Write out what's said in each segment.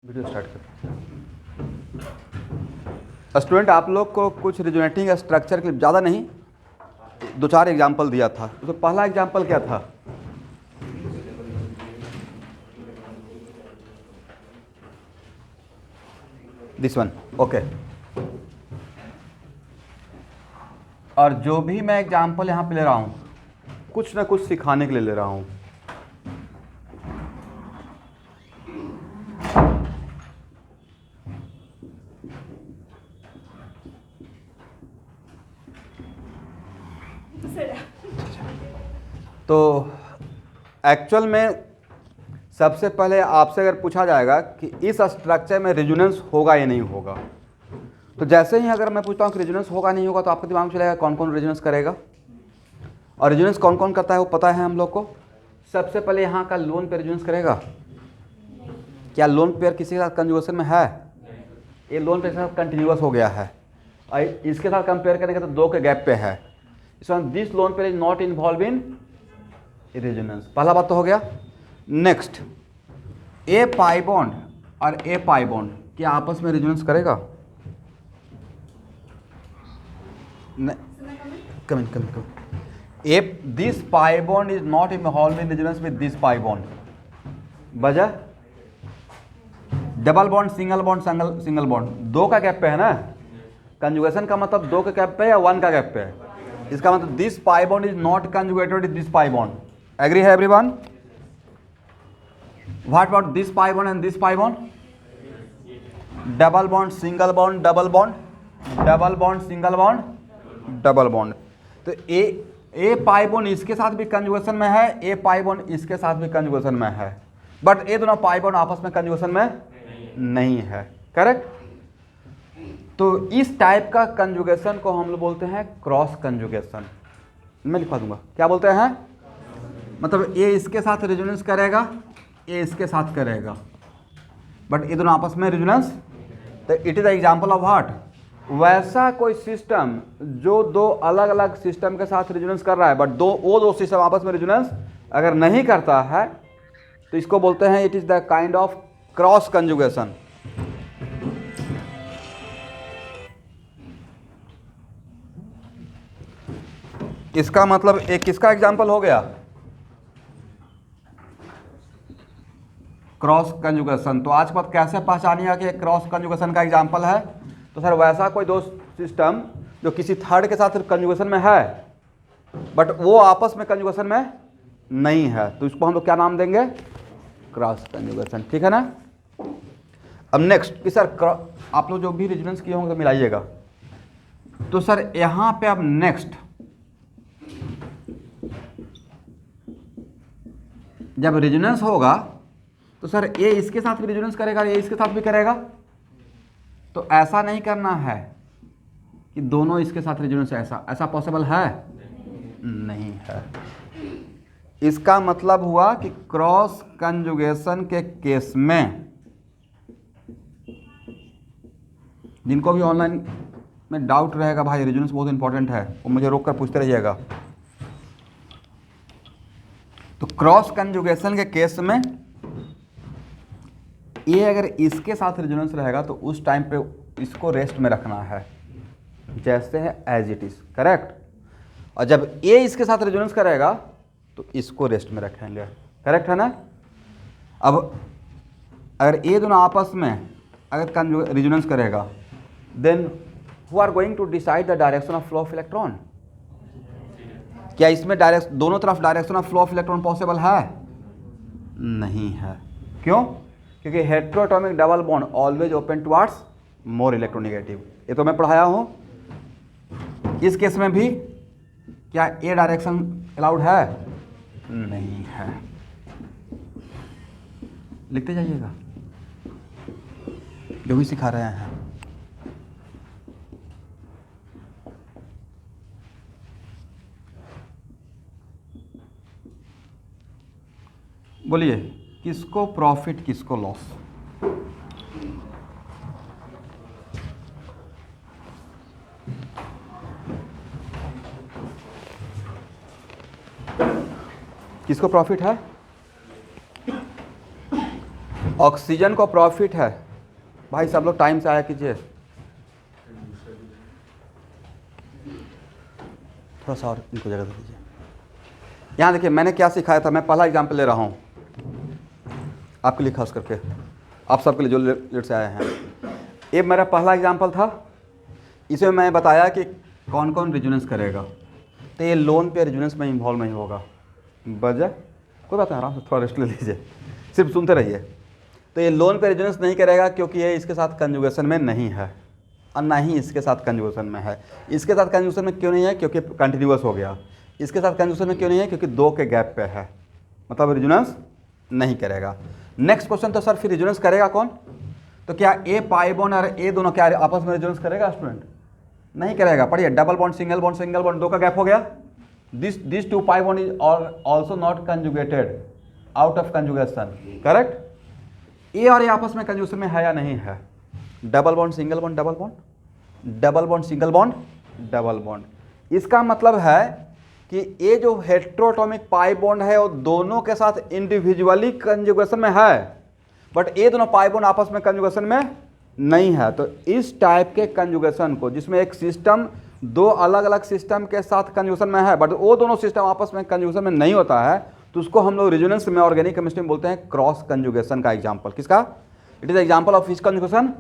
Video start कर। Student, आप लोग को कुछ रिजोनेटिंग स्ट्रक्चर के ज़्यादा नहीं, दो चार एग्जाम्पल दिया था। तो पहला एग्जाम्पल क्या था? This one, okay. और जो भी मैं एग्जाम्पल यहाँ पे ले रहा हूँ, कुछ ना कुछ सिखाने के लिए ले रहा हूँ। तो एक्चुअल में सबसे पहले आपसे अगर पूछा जाएगा कि इस स्ट्रक्चर में रेजोनेंस होगा या नहीं होगा, तो जैसे ही अगर मैं पूछता हूँ कि रेजोनेंस होगा नहीं होगा, तो आपके दिमाग में चलेगा कौन कौन रेजोनेंस करेगा। और रेजोनेंस कौन कौन करता है वो पता है हम लोग को। सबसे पहले यहाँ का लोन पेयर रेजोनेंस करेगा। क्या लोन पेयर किसी के साथ कंजुगेशन में है? ये लोन पेयर के साथ कंटिन्यूअस हो गया है। और इसके साथ कंपेयर करेंगे तो दो के गैप पे है। इसमें this lone pair is not involve in resonance. पहला बात तो हो गया। नेक्स्ट, ए पाई बॉन्ड और ए पाई बॉन्ड क्या आपस में रेजोनेंस करेगा? Come in. A this pi bond is not involve in resonance with this pi bond. वजह double bond, single bond, single bond, दो का गैप पे है ना। कंजुगेशन का मतलब दो के गैप पे या वन का गैप पे है। इसका मतलब this pi bond is not conjugated with this pi bond. Agree है everyone? What about this pi bond and this pi bond? Double bond, single bond, double bond, double bond, single bond, double bond. तो A pi bond इसके साथ भी conjugation में है, ए pi bond इसके साथ भी कंजुगेशन में है, बट ये दोनों पाई बॉन्ड आपस में कंजुगेशन में नहीं है। करेक्ट? तो इस टाइप का कंजुगेशन को हम लोग बोलते हैं क्रॉस कंजुगेशन। मैं लिखवा दूंगा, क्या बोलते हैं? मतलब ये इसके साथ रेजोनेंस करेगा, ये इसके साथ करेगा, बट ये दोनों आपस में रेजोनेंस। तो it is the example of what? वैसा कोई सिस्टम जो दो अलग अलग सिस्टम के साथ रेजोनेंस कर रहा है, बट वो दो सिस्टम आपस में रेजोनेंस अगर नहीं करता है, तो इसको बोलते हैं it is the kind of cross conjugation. इसका मतलब एक किसका एग्जांपल हो गया? Cross conjugation. तो आज बात कैसे पहचानिएगा कि क्रॉस कंजुगेशन का एग्जांपल है? तो सर वैसा कोई दो सिस्टम जो किसी थर्ड के साथ कंजुगेशन में है, बट वो आपस में कंजुगेशन में नहीं है, तो इसको हम लोग क्या नाम देंगे? Cross conjugation. ठीक है ना? अब नेक्स्ट कि सर आप लोग जो भी रेजोनेंस किए होंगे तो मिलाइएगा। तो सर यहां पे अब नेक्स्ट, जब रेजोनेंस होगा तो सर ये इसके साथ भी रेजोनेंस करेगा, ये इसके साथ भी करेगा। तो ऐसा नहीं करना है कि दोनों इसके साथ रेजोनेंस, ऐसा पॉसिबल है? नहीं है। इसका मतलब हुआ कि क्रॉस कंजुगेशन के केस में, जिनको भी ऑनलाइन में डाउट रहेगा भाई रेजोनेंस बहुत इंपॉर्टेंट है, वो मुझे रोक कर पूछते रहिएगा। तो क्रॉस कंजुगेशन के केस में ये अगर इसके साथ रेजोनेंस रहेगा तो उस टाइम पे इसको रेस्ट में रखना है, जैसे है एज इट इज। करेक्ट? और जब ये इसके साथ रेजोनेंस करेगा तो इसको रेस्ट में रखेंगे। करेक्ट है ना? अब अगर ये दोनों आपस में अगर रेजोनेंस करेगा, then who are going to decide the direction of flow of electron? क्या इसमें दोनों तरफ direction of flow of electron possible है? नहीं है। क्यों? क्योंकि heteroatomic double bond always open towards more electronegative. ये तो मैं पढ़ाया हूं। इस केस में भी क्या ये डायरेक्शन अलाउड है? नहीं है। लिखते जाइएगा जो भी सिखा रहे हैं। बोलिए, किसको प्रॉफिट किसको लॉस? किसको प्रॉफिट है? ऑक्सीजन को प्रॉफिट है। भाई सब लोग टाइम से आया कीजिए, थोड़ा सा और इनको जगह दे दीजिए। यहाँ देखिए मैंने क्या सिखाया था, मैं पहला एग्जाम्पल ले रहा हूँ आपके लिए, खास करके आप सबके लिए जो लेट से आए हैं। ये मेरा पहला एग्जाम्पल था, इसमें मैं बताया कि कौन कौन रेजोनेंस करेगा। तो ये लोन पे रेजोनेंस में इन्वॉल्व नहीं होगा, बजा कोई बात नहीं, आराम से थोड़ा रेस्ट ले लीजिए, सिर्फ सुनते रहिए। तो ये लोन पे रेजोनेंस नहीं करेगा क्योंकि ये इसके साथ कंजुगेशन में नहीं है, और ना ही इसके साथ कंजुगेशन में है। इसके साथ कंजुगेशन में क्यों नहीं है? क्योंकि कंटिन्यूअस हो गया। इसके साथ कंजुगेशन में क्यों नहीं है? क्योंकि दो के गैप पे है, मतलब रेजोनेंस नहीं करेगा। नेक्स्ट क्वेश्चन, तो सर फिर रेजोनेंस करेगा कौन? तो क्या ए पाई बॉन्ड और ए दोनों क्या आपस में रेजोनेंस करेगा स्टूडेंट? नहीं करेगा। पढ़िए, डबल बॉन्ड सिंगल बॉन्ड, दो का गैप हो गया। This two pi bond is also not conjugated, out of conjugation, correct. A और ए आपस में कंजुगेशन में है या नहीं है? Double bond single bond, double bond, double bond single bond, double bond. इसका मतलब है कि ये जो हेट्रोटॉमिक पाई बॉन्ड है वो दोनों के साथ इंडिविजुअली कंजुगेशन में है, बट ये दोनों पाई बॉन्ड आपस में कंजुगेशन में नहीं है। तो इस टाइप के कंजुगेशन को, जिसमें एक सिस्टम दो अलग अलग सिस्टम के साथ कंजुगेशन में है बट वो दोनों सिस्टम आपस में कंजुगेशन में नहीं होता है, तो उसको हम लोग रेजोनेंस में ऑर्गेनिक केमिस्ट्री में बोलते हैं क्रॉस कंजुगेशन का एग्जाम्पल। किसका? It is example of fish conjugation.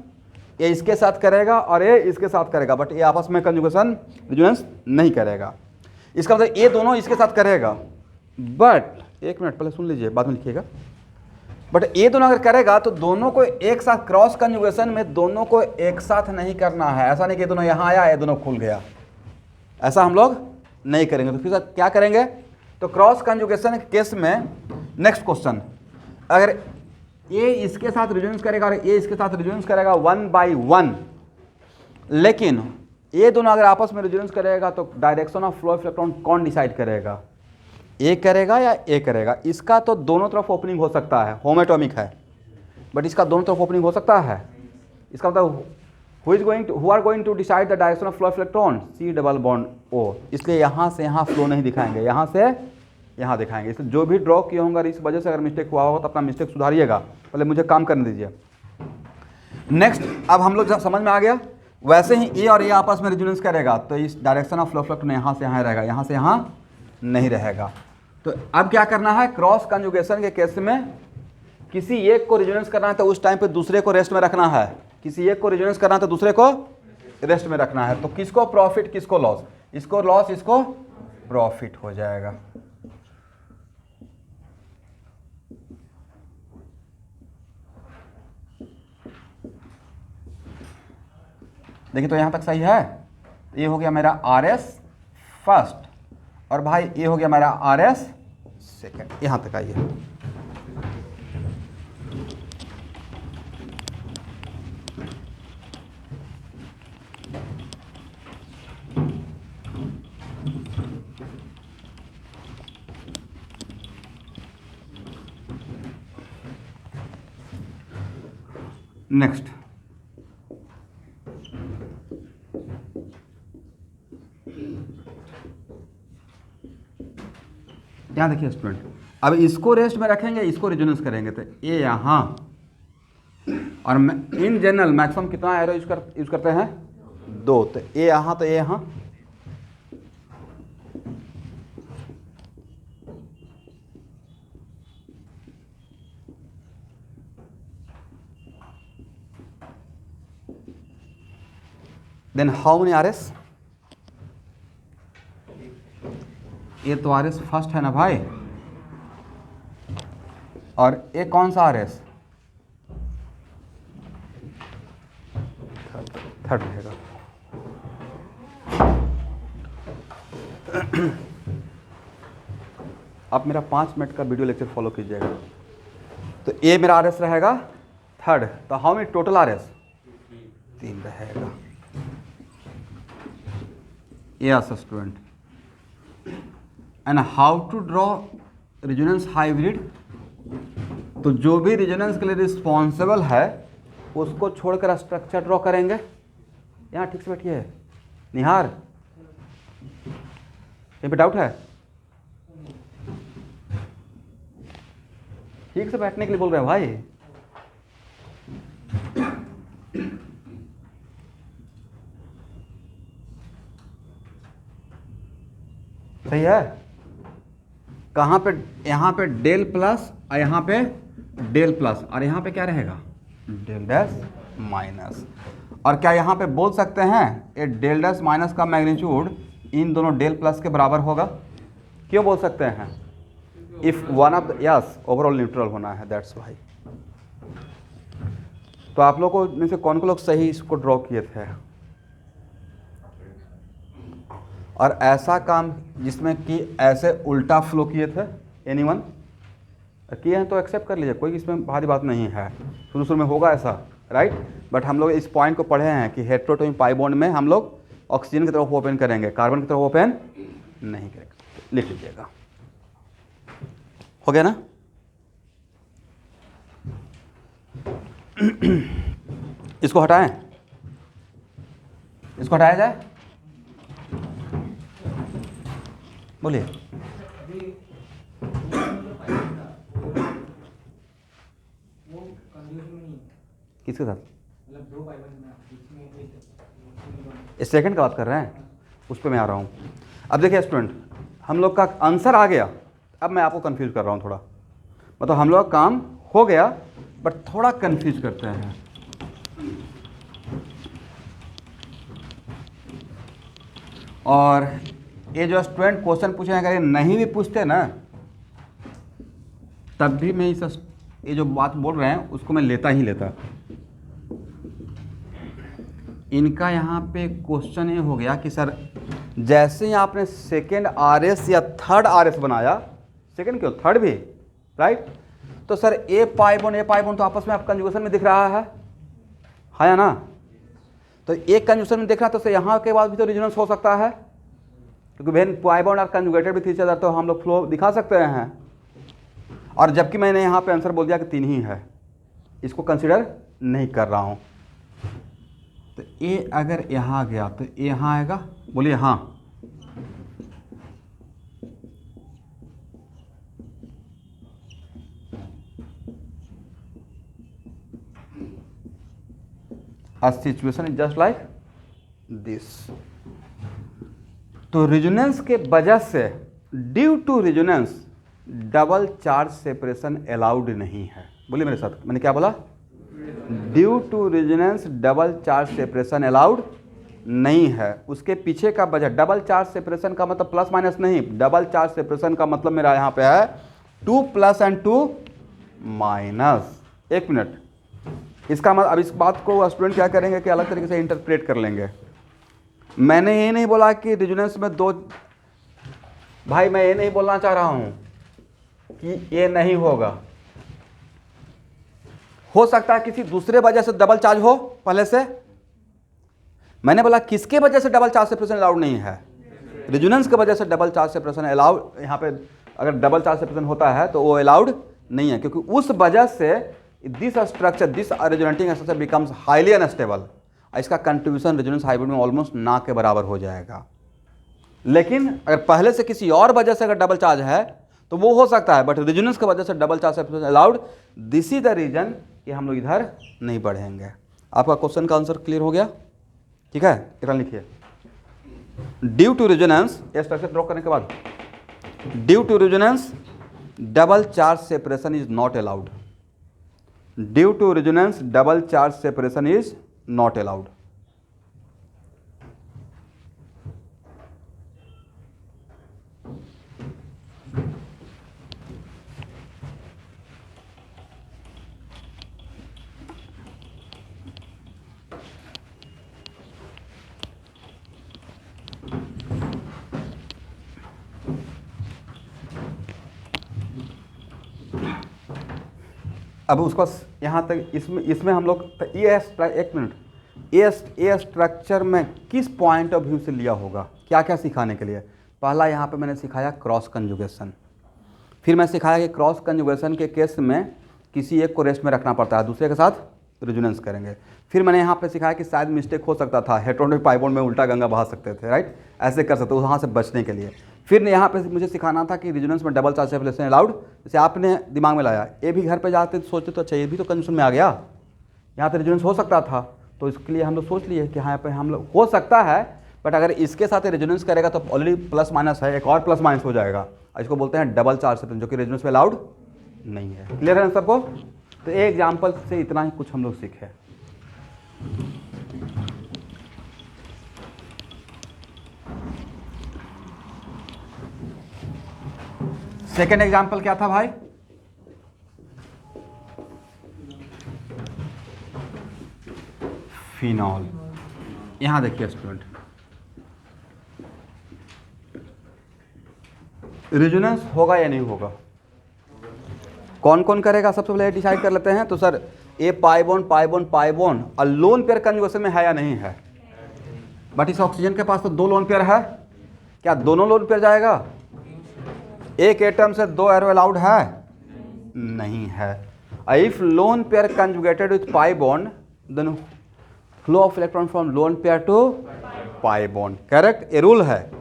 ये इसके साथ करेगा और ये इसके साथ करेगा, बट ये आपस में कंजुगेशन रेजोनेंस नहीं करेगा। इसका मतलब ये दोनों इसके साथ करेगा, बट एक मिनट पहले सुन लीजिए, बाद में लिखिएगा। बट ये दोनों अगर करेगा तो दोनों को एक साथ, क्रॉस कंजुगेशन में दोनों को एक साथ नहीं करना है। ऐसा नहीं कि दोनों यहाँ आया, ये दोनों खुल गया, ऐसा हम लोग नहीं करेंगे। तो फिर क्या करेंगे? तो क्रॉस कंजुगेशन के केस में नेक्स्ट क्वेश्चन, अगर ये इसके साथ रेजोनेंस करेगा और ये इसके साथ रेजोनेंस करेगा 1 by 1, लेकिन ये दोनों अगर आपस में रेजोनेंस करेगा तो direction of flow of electron कौन डिसाइड करेगा? ए करेगा या ए करेगा? इसका तो दोनों तरफ ओपनिंग हो सकता है, होम एटॉमिक है, बट इसका दोनों तरफ ओपनिंग हो सकता है। इसका मतलब who are going to decide the direction of flow of electron? C double bond O. इसलिए यहाँ से यहाँ फ्लो नहीं दिखाएंगे, यहाँ से यहाँ दिखाएंगे। इसलिए जो भी ड्रॉ किए होंगे, इस वजह से अगर मिस्टेक हुआ होगा तो अपना मिस्टेक सुधारिएगा, पहले मुझे काम करने दीजिए। नेक्स्ट, अब हम लोग समझ में आ गया। वैसे ही ए और ए आपस में रेजोनेंस करेगा तो इस direction of flow of electron यहाँ से यहाँ रहेगा, यहाँ से यहाँ नहीं रहेगा। तो अब क्या करना है? क्रॉस कंजुगेशन के केस में किसी एक को रेजोनेंस करना है तो उस टाइम पे दूसरे को रेस्ट में रखना है। किसी एक को रेजोनेंस करना है तो दूसरे को रेस्ट में रखना है। तो किसको प्रॉफिट, किसको लॉस? इसको लॉस, इसको प्रॉफिट हो जाएगा। देखिए, तो यहां तक सही है। ये हो गया मेरा आर एस फर्स्ट, और भाई ये हो गया मेरा आर एस सेकेंड। यहां तक आइए। नेक्स्ट, यहाँ देखिए स्टूडेंट, अब इसको रेस्ट में रखेंगे, इसको रेजोनेंस करेंगे, तो ये यहाँ, और इन जनरल मैक्सिमम कितना एरो यूज करते हैं? 2। तो ये यहाँ, तो ये यहाँ, then how many R S? ये तो आर एस फर्स्ट है ना भाई, और ये कौन सा आर एस? थर्ड रहेगा। आप मेरा 5 मिनट का वीडियो लेक्चर फॉलो कीजिएगा। तो ये मेरा आर एस रहेगा थर्ड। तो how many total R S? 3 रहेगा। Yes student, and how to draw resonance hybrid? तो जो भी रेजोनेंस के लिए रिस्पॉन्सिबल है उसको छोड़कर स्ट्रक्चर ड्रॉ करेंगे। यहाँ ठीक से बैठिए निहार, कहीं पे डाउट है? ठीक से बैठने के लिए बोल रहे हैं भाई। सही है। कहाँ पे, यहाँ पे डेल प्लस और यहाँ पे डेल प्लस, और यहाँ पे क्या रहेगा, डेल डैश माइनस। और क्या यहाँ पे बोल सकते हैं ये डेल डैश माइनस का मैग्नीट्यूड इन दोनों डेल प्लस के बराबर होगा? क्यों बोल सकते हैं? If one of yes overall neutral होना है, दैट्स वाई। तो आप लोग को में से कौन लोग सही इसको ड्रॉ किए थे? और ऐसा काम जिसमें कि ऐसे उल्टा फ्लो किए थे, एनीवन किए हैं तो एक्सेप्ट कर लीजिए, कोई इसमें भारी बात नहीं है। शुरू शुरू में होगा ऐसा, राइट। बट हम लोग इस पॉइंट को पढ़े हैं कि हेटेरोटॉमी पाई बॉन्ड में हम लोग ऑक्सीजन की तरफ ओपन करेंगे, कार्बन की तरफ ओपन नहीं करेंगे। लिख लीजिएगा, हो गया ना। इसको हटाएं, इसको हटाया जाए, बोलिए। किसके साथ? इस सेकंड का बात कर रहे हैं, उस पर मैं आ रहा हूँ। अब देखिए स्टूडेंट, हम लोग का आंसर आ गया। अब मैं आपको कंफ्यूज कर रहा हूँ थोड़ा, मतलब हम लोग का काम हो गया बट थोड़ा कंफ्यूज करते हैं। और ये जो स्टूडेंट क्वेश्चन पूछे हैं, अगर ये नहीं भी पूछते ना तब भी मैं इस ये जो बात बोल रहे हैं उसको मैं लेता ही लेता। इनका यहाँ पे क्वेश्चन ये हो गया कि सर जैसे ही आपने सेकेंड आरएस या थर्ड आरएस बनाया, सेकेंड क्यों थर्ड भी, राइट, तो सर ए पाई बॉन्ड तो आपस में आप कंजुगेशन में दिख रहा है या ना? तो एक कंजुगेशन में दिख रहा, तो सर यहाँ के बाद भी तो रेजोनेंस हो सकता है, क्योंकि when pi bond are conjugated with each other तो हम लोग फ्लो दिखा सकते हैं। और जबकि मैंने यहाँ पे आंसर बोल दिया कि 3 ही है, इसको कंसिडर नहीं कर रहा हूँ। तो ए अगर यहाँ गया तो ए यहाँ आएगा, बोलिए हाँ। A situation is just like this। तो रेजोनेंस के वजह से, due to resonance double charge separation allowed नहीं है। बोलिए मेरे साथ, मैंने क्या बोला? Due to resonance double charge separation allowed नहीं है। उसके पीछे का वजह, डबल चार्ज सेपरेशन का मतलब प्लस माइनस नहीं, डबल चार्ज सेपरेशन का मतलब मेरा यहाँ पे है 2 प्लस एंड 2 माइनस। एक मिनट, इसका मतलब अब इस बात को स्टूडेंट क्या करेंगे कि अलग तरीके से इंटरप्रेट कर लेंगे। मैंने ये नहीं बोला कि रेजोनेंस में 2, भाई मैं ये नहीं बोलना चाह रहा हूँ कि ये नहीं होगा। हो सकता है किसी दूसरे वजह से डबल चार्ज हो पहले से। मैंने बोला किसके वजह से डबल चार्ज सेपरेशन अलाउड नहीं है? रेजोनेंस की वजह से डबल चार्ज सेपरेशन अलाउड, यहाँ पे अगर डबल चार्ज सेपरेशन होता है तो वो अलाउड नहीं है, क्योंकि उस वजह से this structure, this resonating structure becomes highly unstable. इसका कंट्रीब्यूशन रेजोनेंस हाइब्रिड में ऑलमोस्ट ना के बराबर हो जाएगा। लेकिन अगर पहले से किसी और वजह से अगर डबल चार्ज है तो वो हो सकता है, बट रेजोनेंस की वजह से double charge separation allowed. This is the reason कि हम लोग इधर नहीं बढ़ेंगे। आपका क्वेश्चन का आंसर क्लियर हो गया? ठीक है, इतना लिखिए। ड्यू टू रेजोनेंस, ये स्ट्रक्चर ड्रॉ करने के बाद, due to resonance double charge separation is not allowed. Due to resonance double charge separation is not allowed. अब उसको यहाँ तक, इसमें हम लोग एक मिनट, ये स्ट्रक्चर में किस पॉइंट ऑफ व्यू से लिया होगा, क्या क्या सिखाने के लिए? पहला यहाँ पे मैंने सिखाया क्रॉस कंजुगेशन, फिर मैं सिखाया कि क्रॉस कंजुगेशन के केस में किसी एक को रेस्ट में रखना पड़ता है, दूसरे के साथ रेजोनेंस करेंगे। फिर मैंने यहाँ पे सिखाया कि शायद मिस्टेक हो सकता था, हेटेरोटॉमी पाई बॉन्ड में उल्टा गंगा बहा सकते थे, राइट, ऐसे कर सकते, वहाँ से बचने के लिए। फिर यहाँ पे मुझे सिखाना था कि रेजोनेंस में डबल चार्ज सेपरेशन अलाउड, जैसे आपने दिमाग में लाया, ये भी घर पे जाते सोचते तो अच्छा ये भी तो कंजूशन में आ गया, यहाँ तो रेजोनेंस हो सकता था, तो इसके लिए हम लोग सोच लिए कि हाँ पे हम लोग हो सकता है, बट अगर इसके साथ रेजोनेंस करेगा तो ऑलरेडी प्लस माइनस है, एक और प्लस माइनस हो जाएगा। इसको बोलते हैं डबल चार्ज सेपरेशन, जो कि रेजोनेंस में अलाउड नहीं है। क्लियर है ना सबको? तो एक एग्जाम्पल से इतना ही कुछ हम लोग सीखे। सेकेंड एग्जाम्पल क्या था भाई? फिनॉल। यहां देखिए स्टूडेंट, रेजोनेंस होगा या नहीं होगा, कौन कौन करेगा सबसे पहले डिसाइड कर लेते हैं। तो सर ए पाई बॉन्ड और लोन पेयर कंजुगेशन में है या नहीं है? बट इस ऑक्सीजन के पास तो 2 लोन पेयर है, क्या दोनों लोन पेयर जाएगा? एक एटम से 2 एरो अलाउड है? नहीं है। If lone pair conjugated with pi bond then flow of electron from lone pair to pi bond. Correct, ये रूल है।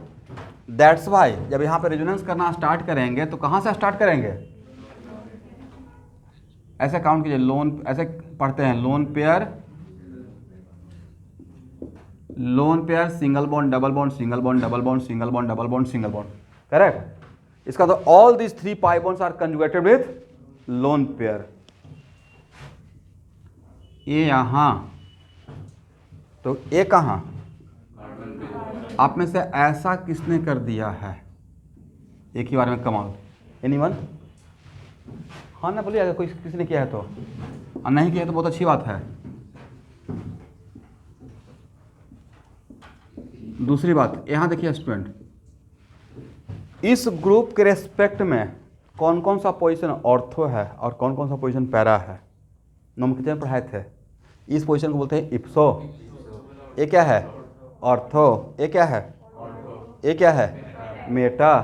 दैट्स वाई जब यहाँ पे रेजोनेंस करना स्टार्ट करेंगे तो कहाँ से स्टार्ट करेंगे? ऐसे काउंट कीजिए, लोन ऐसे पढ़ते हैं, lone pair single bond double bond single bond double bond single bond double bond single bond. Correct. इसका तो all this 3 pi bonds are conjugated with lone pair. ये यहां तो ये कहां? आप में से ऐसा किसने कर दिया है एक ही बार में कमाल? एनीवन? हाँ ना बोलिए, अगर कोई किसी ने किया है तो, और नहीं किया तो बहुत अच्छी बात है। दूसरी बात यहां देखिए स्टूडेंट, इस ग्रुप के रेस्पेक्ट में कौन कौन सा पोजीशन ऑर्थो है और कौन कौन सा पोजीशन पैरा है? नोमेनक्लेचर में पढ़ाए थे। इस पोजीशन को बोलते हैं इप्सो, ये क्या है? ऑर्थो। ये क्या है? ये क्या है? Meta,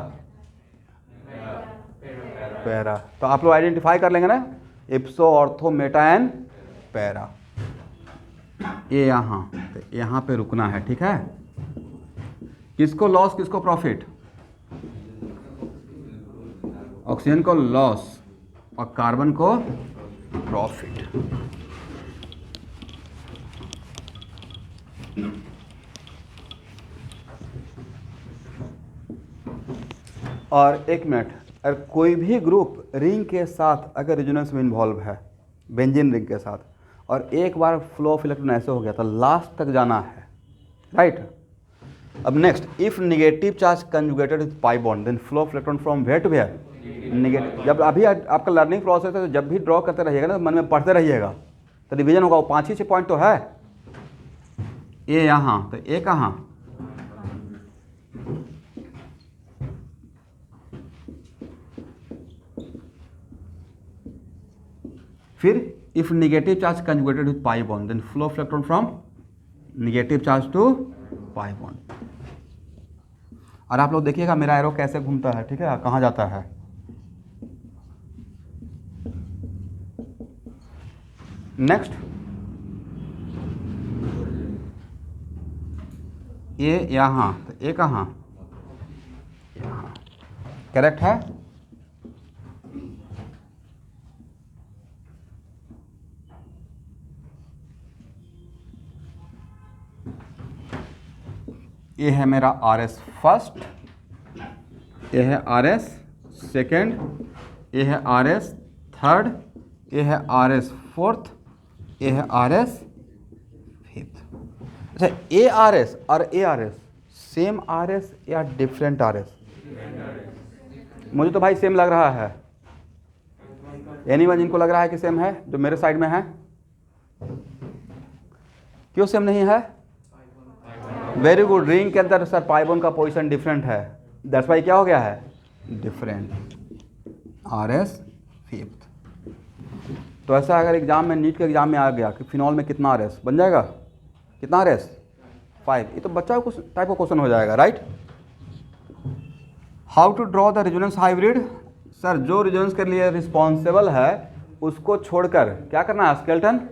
para. तो आप लोग आइडेंटिफाई कर लेंगे ना, इप्सो, ऑर्थो, मेटा एंड पैरा। ये यहाँ तो यहाँ पे रुकना है, ठीक है। किसको लॉस किसको प्रॉफिट? ऑक्सीजन को लॉस और कार्बन को प्रॉफिट। और एक मिनट, अगर कोई भी ग्रुप रिंग के साथ अगर रेजोनेंस में इन्वॉल्व है, बेंजीन रिंग के साथ, और एक बार फ्लो ऑफ इलेक्ट्रॉन ऐसे हो गया तो लास्ट तक जाना है, राइट। अब next, if negative charge conjugated with pi bond then flow of electron from where to where? Negative. जब अभी आपका लर्निंग प्रोसेस है तो जब भी ड्रॉ करते रहिएगा ना, मन में पढ़ते रहिएगा तो रिवीजन होगा। वो 5 ही 6 पॉइंट तो है। ये यहाँ तो ये कहाँ? फिर if negative charge conjugated with pi bond then flow of electron from negative charge to pi bond. और आप लोग देखिएगा मेरा एरो कैसे घूमता है, ठीक है, कहाँ जाता है। नेक्स्ट, ये यहाँ तो ये कहाँ? यहाँ। करेक्ट है। ये है मेरा RS फर्स्ट, ये है RS सेकेंड, ये है RS थर्ड, ये है RS फोर्थ, ये है RS फिफ्थ। अच्छा, ARS और ARS सेम RS या डिफरेंट RS? मुझे तो भाई सेम लग रहा है। एनीवन जिनको लग रहा है कि सेम है, जो मेरे साइड में है? क्यों सेम नहीं है? Very good. रिंग के अंदर सर पाई बॉन्ड का पोजीशन डिफरेंट है, दैट्स वाई क्या हो गया है? डिफरेंट। RS fifth. तो ऐसा अगर एग्जाम में, नीट के एग्जाम में आ गया कि फिनॉल में कितना RS बन जाएगा? कितना RS? 5। ये तो बच्चा कुछ टाइप का क्वेश्चन हो जाएगा, right. How to draw the resonance hybrid? Sir जो रेजोनेंस के लिए रिस्पॉन्सिबल है उसको छोड़कर क्या करना है? स्केलेटन।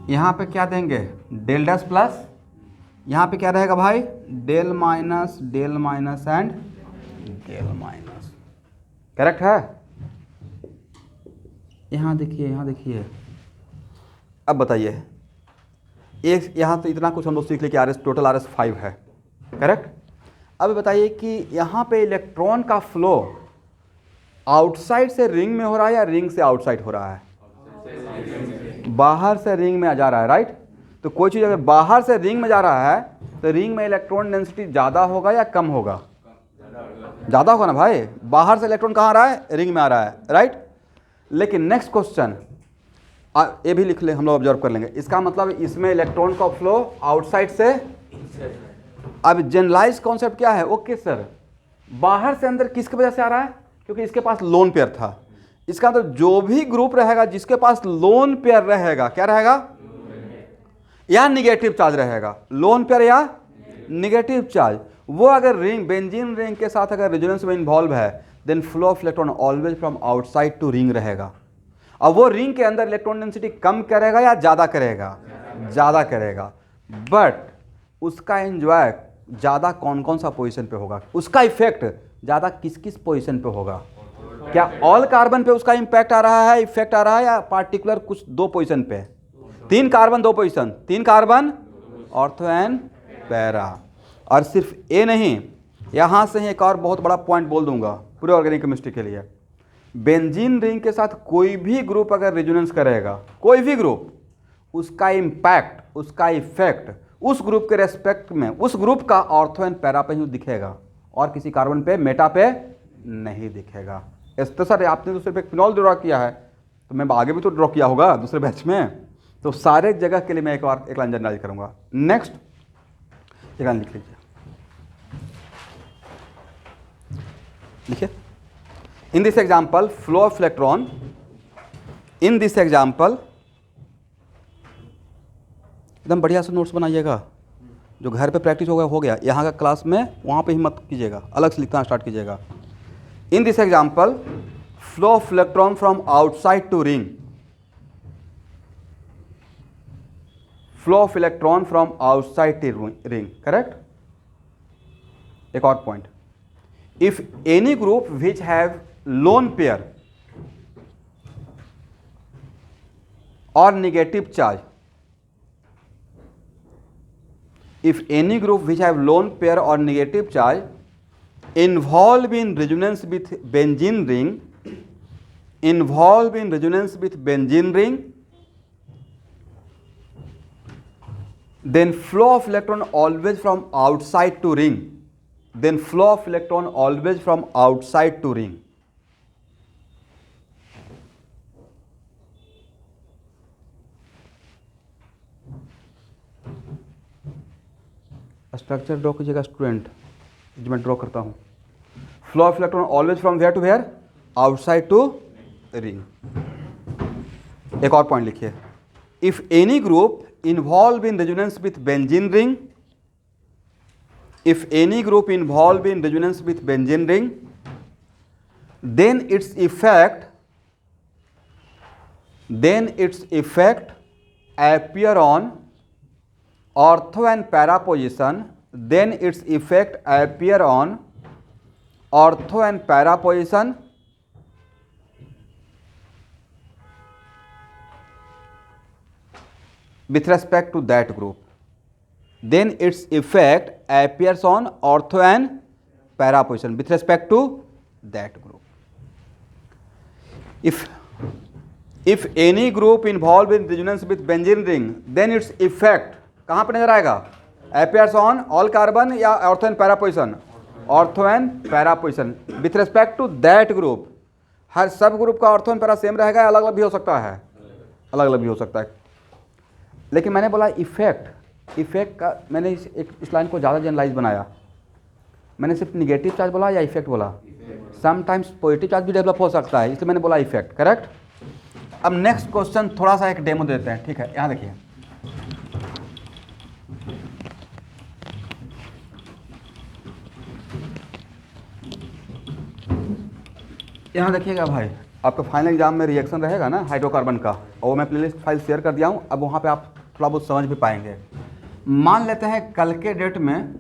यहाँ पे क्या देंगे? डेल डैश प्लस यहाँ पे क्या रहेगा भाई, del minus and del minus, correct है। यहाँ देखिए अब बताइए, एक यहाँ तो इतना कुछ हम लोग सीख ले कि R S total R S 5 है, करेक्ट। अब बताइए कि यहाँ पे इलेक्ट्रॉन का फ्लो आउटसाइड से रिंग में हो रहा है या रिंग से आउटसाइड हो रहा है, बाहर से रिंग में जा रहा है, राइट। तो कोई चीज़ अगर बाहर से रिंग में जा रहा है तो रिंग में इलेक्ट्रॉन डेंसिटी ज़्यादा होगा या कम होगा, ज़्यादा होगा ना भाई, बाहर से इलेक्ट्रॉन कहाँ आ रहा है, रिंग में आ रहा है, राइट। लेकिन नेक्स्ट क्वेश्चन ये भी लिख ले, हम लोग ऑब्जर्व कर लेंगे, इसका मतलब इसमें इलेक्ट्रॉन का फ्लो आउटसाइड से, अब जनरलाइज कॉन्सेप्ट क्या है, ओके सर, बाहर से अंदर किसकी वजह से आ रहा है, क्योंकि इसके पास लोन पेयर था। इसका मतलब जो भी ग्रुप रहेगा जिसके पास लोन पेयर रहेगा, क्या रहेगा, या निगेटिव चार्ज रहेगा, लोन पेयर या निगेटिव चार्ज, वो अगर रिंग बेंजीन रिंग के साथ अगर रेजोनेंस में इन्वॉल्व है, then flow of electron always from outside to ring रहेगा। अब वो रिंग के अंदर इलेक्ट्रॉन डेंसिटी कम करेगा या ज़्यादा करेगा, ज़्यादा करेगा, बट उसका एंजॉय ज़्यादा कौन कौन सा पोजीशन पे होगा, उसका इफेक्ट ज़्यादा किस किस पोजीशन पे होगा, क्या ऑल कार्बन पे उसका इम्पैक्ट आ रहा है, इफेक्ट आ रहा है, या पार्टिकुलर कुछ 2 पोजीशन पे, 3 carbon 2 position, 3 carbon ortho and para. और सिर्फ ए नहीं, यहाँ से ही एक और बहुत बड़ा पॉइंट बोल दूंगा पूरे ऑर्गेनिक केमिस्ट्री के लिए, बेंजीन रिंग के साथ कोई भी ग्रुप अगर रेजोनेंस करेगा, कोई भी ग्रुप, उसका इम्पैक्ट, उसका इफेक्ट उस ग्रुप के रेस्पेक्ट में उस ग्रुप का ऑर्थो एंड पैरा पे ही दिखेगा, और किसी कार्बन पे, मेटा पे नहीं दिखेगा। तो सर आपने तो सिर्फ एक फिनॉल ड्रॉ किया है, तो मैं आगे भी तो ड्रॉ किया होगा दूसरे बैच में, तो सारे जगह के लिए मैं एक लाइन जनरलाइज करूंगा। नेक्स्ट एक लाइन लिख लीजिए, लिखिए, इन this example flow of electron, in this example, एकदम बढ़िया से नोट्स बनाइएगा, जो घर पे प्रैक्टिस होगा हो गया, यहाँ का क्लास में वहाँ पे ही मत कीजिएगा, अलग से लिखना स्टार्ट कीजिएगा। In this example flow of electron from outside to ring, flow of electron from outside to ring, correct. एक और point, if any group which have lone pair और negative charge, if any group which have lone pair or negative charge involved in resonance with benzene ring, then flow of electron always from outside to ring, structure draw कीजिएगा student, जो मैं draw करता हूँ, flow of electron always from where to where, outside to ring. एक और point लिखिए, if any group involve in resonance with benzene ring, then its effect appear on ortho and para position, with respect to that group, then its effect appears on ortho and para position with respect to that group. If any group involved in resonance with benzene ring, then its effect कहाँ पर नजर आएगा, appears on all carbon या ortho and para position, with respect to that group. हर सब group का ortho and para same रहेगा या अलग अलग भी हो सकता है, अलग अलग भी हो सकता है। लेकिन मैंने बोला इफेक्ट का, मैंने इस लाइन को ज़्यादा जनरलाइज बनाया, मैंने सिर्फ निगेटिव चार्ज बोला या इफेक्ट बोला, समटाइम्स पॉजिटिव चार्ज भी डेवलप हो सकता है, इसलिए मैंने बोला इफेक्ट, करेक्ट। अब नेक्स्ट क्वेश्चन थोड़ा सा एक डेमो देते हैं, ठीक है, यहाँ देखिए, यहाँ देखिएगा भाई, आपका फाइनल एग्जाम में रिएक्शन रहेगा ना हाइड्रोकार्बन का, और मैं प्लेलिस्ट फाइल शेयर कर दिया हूँ, अब वहाँ पे आप थोड़ा बहुत समझ भी पाएंगे। मान लेते हैं कल के डेट में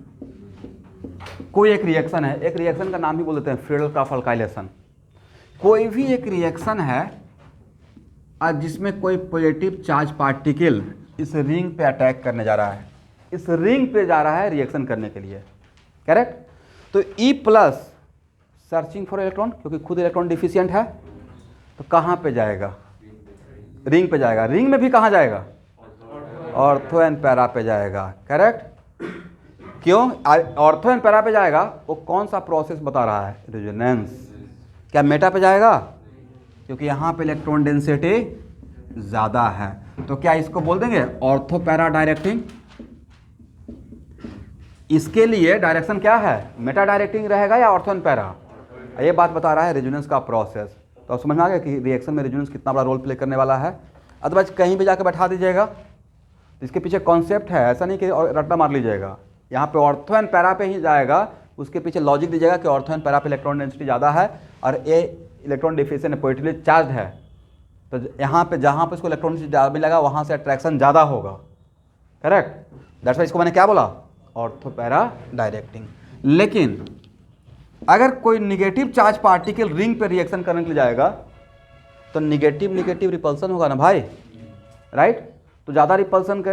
कोई एक रिएक्शन है, एक रिएक्शन का नाम ही बोल देते हैं फ्रीडल-क्राफ्ट अल्काइलेशन। कोई भी एक रिएक्शन है और जिसमें कोई पॉजिटिव चार्ज पार्टिकल इस रिंग पे अटैक करने जा रहा है, इस रिंग पे जा रहा है रिएक्शन करने के लिए, करेक्ट। तो E plus searching for electron, क्योंकि खुद इलेक्ट्रॉन डिफिशिएंट है, तो कहाँ पे जाएगा? रिंग पे जाएगा। रिंग में भी कहाँ जाएगा? ऑर्थो एंड पैरा पे जाएगा, करेक्ट। क्यों ऑर्थो एंड पैरा पे जाएगा? वो कौन सा प्रोसेस बता रहा है? रेजोनेंस। क्या मेटा पे जाएगा? क्योंकि यहाँ पे इलेक्ट्रॉन डेंसिटी ज़्यादा है, तो क्या इसको बोल देंगे ऑर्थो पैरा डायरेक्टिंग? इसके लिए डायरेक्शन क्या है? मेटा डायरेक्टिंग रहेगा या ऑर्थो एंड पैरा? ये बात बता रहा है रेजोनेंस का प्रोसेस। तो समझ में आ गया कि रिएक्शन में रेजोनेंस कितना बड़ा रोल प्ले करने वाला है। अदरवाइज कहीं भी जाकर बैठा दीजिएगा, इसके पीछे कॉन्सेप्ट है, ऐसा नहीं कि रट्टा मार लीजिएगा। यहाँ पे ऑर्थो एंड पैरा पे ही जाएगा, उसके पीछे लॉजिक दीजिएगा कि ऑर्थो एंड पैरा पे इलेक्ट्रॉन डेंसिटी ज़्यादा है और ए इलेक्ट्रॉन डिफिशिएंट पॉजिटिवली चार्ज है, तो यहाँ पे जहाँ पे इसको इलेक्ट्रॉन ज़्यादा मिलेगा वहाँ से अट्रैक्शन ज़्यादा होगा, करेक्ट। दैट्स वाई इसको मैंने क्या बोला? Ortho para directing. लेकिन अगर कोई निगेटिव चार्ज पार्टिकल रिंग पे रिएक्शन करने के लिए जाएगा तो निगेटिव निगेटिव रिपल्सन होगा ना भाई, राइट। तो ज़्यादा रिपल्सन के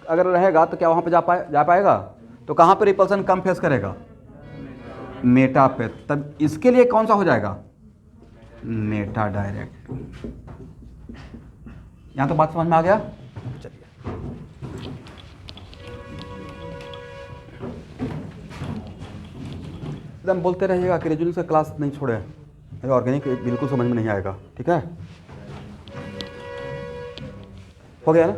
अगर रहेगा तो क्या वहाँ पे जा पाएगा? तो कहाँ पे रिपल्सन कम फेस करेगा? मेटा पे। तब इसके लिए कौन सा हो जाएगा? Meta direct. यहाँ तो बात समझ में आ गया। चलिए एकदम बोलते रहिएगा कि रेजोनेंस का क्लास नहीं छोड़े, ऑर्गेनिक बिल्कुल समझ में नहीं आएगा, ठीक है। हो गया ना?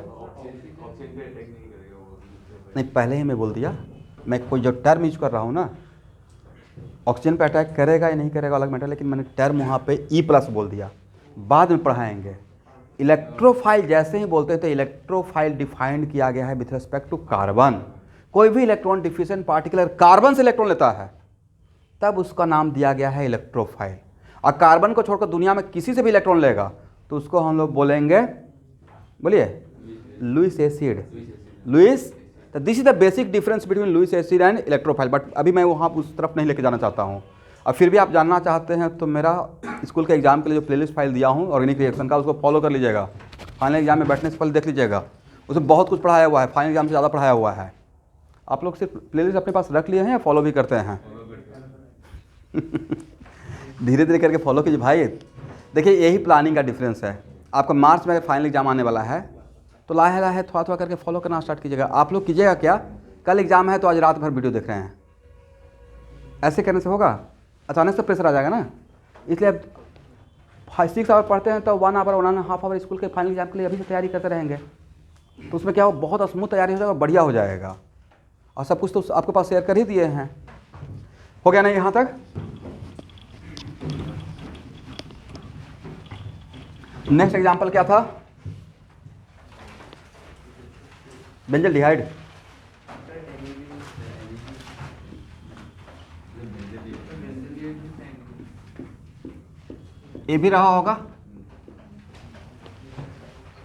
नहीं, पहले ही मैं बोल दिया। मैं कोई जो टर्म यूज कर रहा हूँ ना, ऑक्सीजन पे अटैक करेगा या नहीं करेगा अलग मैटर, लेकिन मैंने टर्म वहाँ पे E प्लस बोल दिया, बाद में पढ़ाएंगे। इलेक्ट्रोफाइल जैसे ही बोलते हैं तो इलेक्ट्रोफाइल डिफाइंड किया गया है विथ रिस्पेक्ट टू कार्बन। कोई भी इलेक्ट्रॉन डिफिशिएंट पार्टिकल कार्बन से इलेक्ट्रॉन लेता है तब उसका नाम दिया गया है इलेक्ट्रोफाइल। और कार्बन को छोड़कर दुनिया में किसी से भी इलेक्ट्रॉन लेगा तो उसको हम लोग बोलेंगे, बोलिए, लुईस एसिड। लुईस, तो this is the basic difference between Lewis acid and electrophile. But अभी मैं वहाँ उस तरफ नहीं लेके जाना चाहता हूँ। अब फिर भी आप जानना चाहते हैं तो मेरा स्कूल के एग्जाम के लिए जो प्लेलिस्ट फाइल दिया हूँ ऑर्गेनिक रिएक्शन का, उसको फॉलो कर लीजिएगा। फाइनल एग्जाम में बैठने से पहले देख लीजिएगा, उसमें बहुत कुछ पढ़ाया हुआ है, फाइनल एग्जाम से ज़्यादा पढ़ाया हुआ है। आप लोग सिर्फ प्लेलिस्ट अपने पास रख लिए हैं या फॉलो भी करते हैं? धीरे धीरे करके फॉलो कीजिए भाई। देखिए यही प्लानिंग का डिफरेंस है। आपका मार्च में फाइनल एग्जाम आने वाला है तो लाहे लाहे थोड़ा थोड़ा करके फॉलो करना स्टार्ट कीजिएगा। आप लोग कीजिएगा क्या, कल एग्जाम है तो आज रात भर वीडियो देख रहे हैं, ऐसे करने से होगा? अचानक से प्रेशर आ जाएगा ना। इसलिए अब 6 आवर पढ़ते हैं तो 1 आवर 1.5 आवर स्कूल के फाइनल एग्जाम के लिए अभी से तैयारी करते रहेंगे, तो उसमें क्या हो, बहुत स्मूथ तैयारी हो जाएगा, बढ़िया हो जाएगा। और सब कुछ तो आपके पास शेयर कर ही दिए हैं। हो गया ना यहाँ तक? नेक्स्ट एग्जाम्पल क्या था? बेंजल्डिहाइड। ये भी रहा होगा।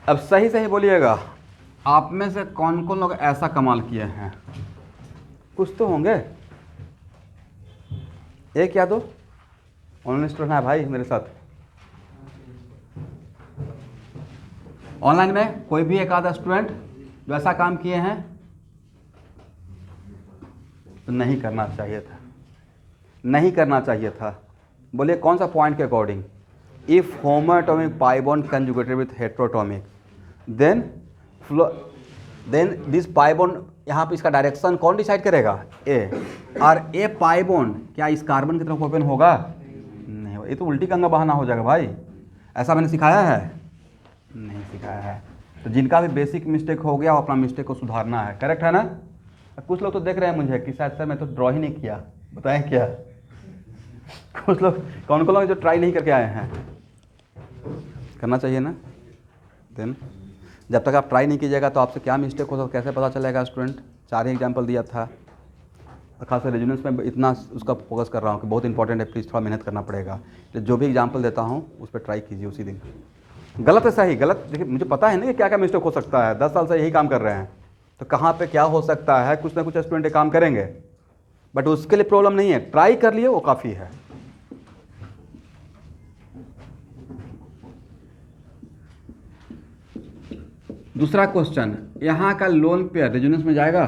अब सही सही बोलिएगा, आप में से कौन कौन लोग ऐसा कमाल किए हैं? कुछ तो होंगे, एक या दो। ऑनलाइन स्टूडेंट है भाई मेरे साथ। ऑनलाइन में कोई भी एक आधा स्टूडेंट जो ऐसा काम किए हैं? तो नहीं करना चाहिए था, नहीं करना चाहिए था। बोलिए कौन सा पॉइंट के according? If homoatomic pi bond conjugated with heteroatomic then this pi bond, यहाँ पे इसका डायरेक्शन कौन डिसाइड करेगा? ए। और ए पाई बॉन्ड क्या इस कार्बन की तरफ ओपन होगा? नहीं होगा। ये तो उल्टी कंगा बहाना हो जाएगा भाई। ऐसा मैंने सिखाया है? नहीं सिखाया है। तो जिनका भी बेसिक मिस्टेक हो गया वो अपना मिस्टेक को सुधारना है, करेक्ट है ना? कुछ लोग तो देख रहे हैं मुझे कि शायद सर मैं तो ड्रॉ ही नहीं किया, बताएं क्या? कुछ लोग, कौन कौन लोग जो ट्राई नहीं करके आए हैं? करना चाहिए ना। देन जब तक आप ट्राई नहीं कीजिएगा तो आपसे क्या मिस्टेक हो सकता, कैसे पता चलेगा? स्टूडेंट 4 ही एग्जाम्पल दिया था, और खासकर रेजोनेंस में इतना उसका फोकस कर रहा हूँ कि बहुत इंपॉर्टेंट है, प्लीज़ थोड़ा मेहनत करना पड़ेगा। तो जो भी एग्जाम्पल देता हूँ उस पर ट्राई कीजिए उसी दिन। गलत है सही, गलत देखिए, मुझे पता है ना कि क्या क्या मिस्टेक हो सकता है, 10 साल से यही काम कर रहे हैं। तो कहाँ पे क्या हो सकता है, कुछ ना कुछ स्टूडेंट काम करेंगे, बट उसके लिए प्रॉब्लम नहीं है, ट्राई कर लिए वो काफ़ी है। दूसरा क्वेश्चन, यहाँ का लोन पेयर रेजोनेंस में जाएगा?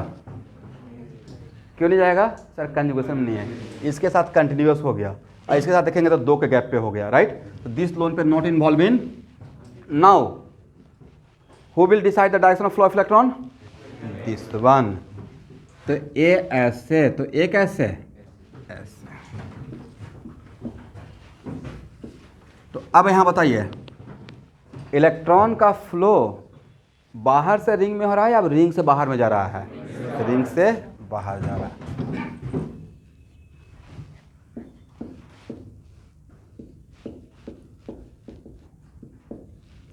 क्यों नहीं जाएगा सर? कंजुगेशन में नहीं है, इसके साथ कंटिन्यूअस हो गया और इसके साथ देखेंगे तो 2 के गैप पे हो गया, राइट। तो this lone pair not involve in. Now who will decide the direction of flow of electron? This one. तो ए ऐसे, तो ए कैसे? ऐसे। तो अब यहाँ बताइए, इलेक्ट्रॉन का फ्लो बाहर से रिंग में हो रहा है या अब रिंग से बाहर में जा रहा है? रिंग से बाहर जा रहा है।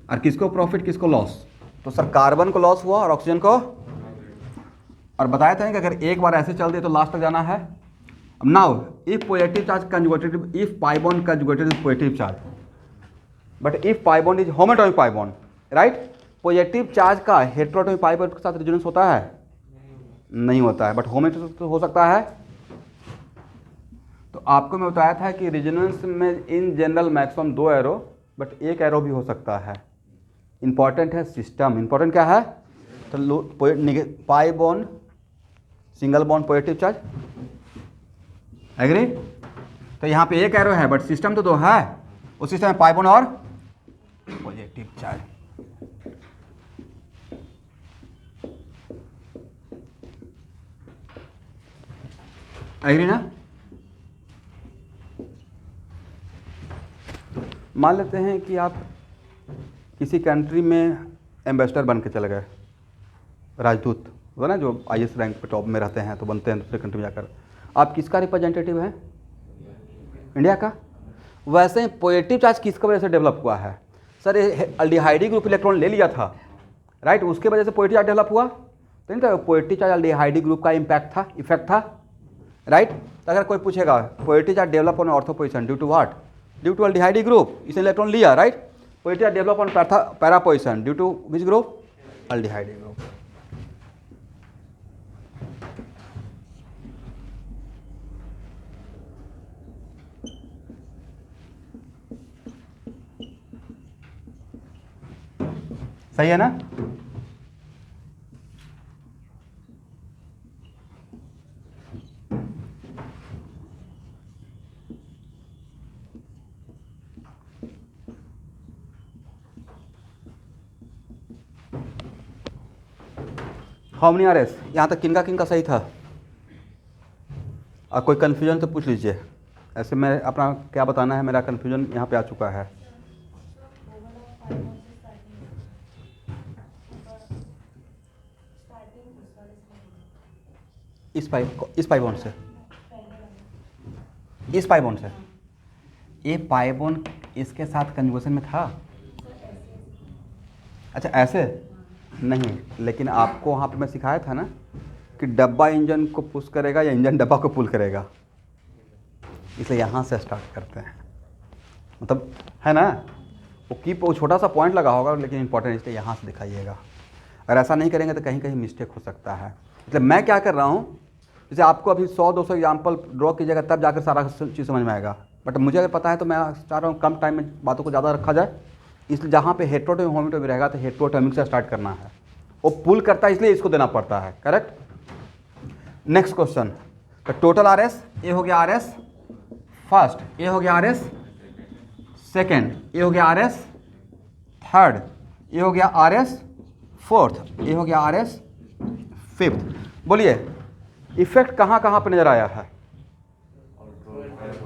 और किसको प्रॉफिट, किसको लॉस? तो सर कार्बन को लॉस हुआ और ऑक्सीजन को, और बताया था कि अगर एक बार ऐसे चल दिए तो लास्ट तक जाना है। अब now if positive charge conjugated, if pi bond conjugated is positive charge, but if pi bond is homoatomic pi bond, right. Positive charge का हेटेरोएटॉमिक पाई बॉन्ड के साथ रेजोनेंस होता है? नहीं होता है, बट होमोएटॉमिक तो हो सकता है। तो आपको मैं बताया था कि रेजोनेंस में इन general maximum 2 arrow, but 1 arrow भी हो सकता है। इंपॉर्टेंट है सिस्टम, इंपॉर्टेंट क्या है? तो pi bond single bond positive charge, agree? तो यहाँ पे 1 एरो है बट सिस्टम तो 2 है, उस सिस्टम में पाई बॉन्ड और पॉजिटिव चार्ज। एग्री ना? मान लेते हैं कि आप किसी कंट्री में एम्बेसडर बन के चले गए, राजदूत होगा ना, जो आईएएस रैंक पे टॉप में रहते हैं तो बनते हैं दूसरे कंट्री में जाकर। आप किसका रिप्रेजेंटेटिव हैं? इंडिया का। वैसे ही पॉजिटिव चार्ज किसकी वजह से डेवलप हुआ है? सर अल्डिहाइडी ग्रुप इलेक्ट्रॉन ले लिया था, राइट, उसके वजह से पॉजिटिव चार्ज डेवलप हुआ, तो नहीं था? पॉजिटिव चार्ज अल्डिहाइडी ग्रुप का इम्पैक्ट था, इफेक्ट था, राइट। तो अगर कोई पूछेगा positive charge develop on ortho position due to what? Due to अल्डिहाइडी ग्रुप, इसने इलेक्ट्रॉन लिया, right. Positive charge develop on para position due to which group? अल्डिहाइडी ग्रुप। सही है ना? How many RS? यहाँ तक किनका सही था? और कोई कन्फ्यूजन तो पूछ लीजिए। ऐसे मैं अपना क्या बताना है, मेरा कन्फ्यूजन यहाँ पे आ चुका है। इस पाई बॉन्ड से, इस पाई बॉन्ड से, ये पाई बॉन्ड इसके साथ कंजुगेशन में था। अच्छा ऐसे नहीं, लेकिन आपको वहाँ पे मैं सिखाया था ना कि डब्बा इंजन को पुश करेगा या इंजन डब्बा को पुल करेगा, इसलिए यहाँ से स्टार्ट करते हैं, मतलब है ना। वो छोटा सा पॉइंट लगा होगा लेकिन इंपॉर्टेंट, इसलिए यहाँ से दिखाइएगा। अगर ऐसा नहीं करेंगे तो कहीं कहीं मिस्टेक हो सकता है। इसलिए मैं क्या कर रहा हूँ, जैसे आपको अभी 100-200 एग्जाम्पल ड्रॉ कीजिएगा तब जाकर सारा चीज़ समझ में आएगा, बट मुझे अगर पता है तो मैं चाह रहा हूँ कम टाइम में बातों को ज़्यादा रखा जाए। इसलिए जहाँ पे हेटेरोटॉमिक होमोएटॉमिक रहेगा तो हेटेरोटॉमिक से स्टार्ट करना है। वो पुल करता है इसलिए इसको देना पड़ता है, करेक्ट। नेक्स्ट क्वेश्चन, तो टोटल आरएस, ये हो गया आरएस फर्स्ट, ये हो गया आरएस सेकेंड, ये हो गया आरएस थर्ड, ये हो गया आरएस फोर्थ, ये हो गया आरएस फिफ्थ। बोलिए इफेक्ट कहाँ कहाँ पर नजर आया है?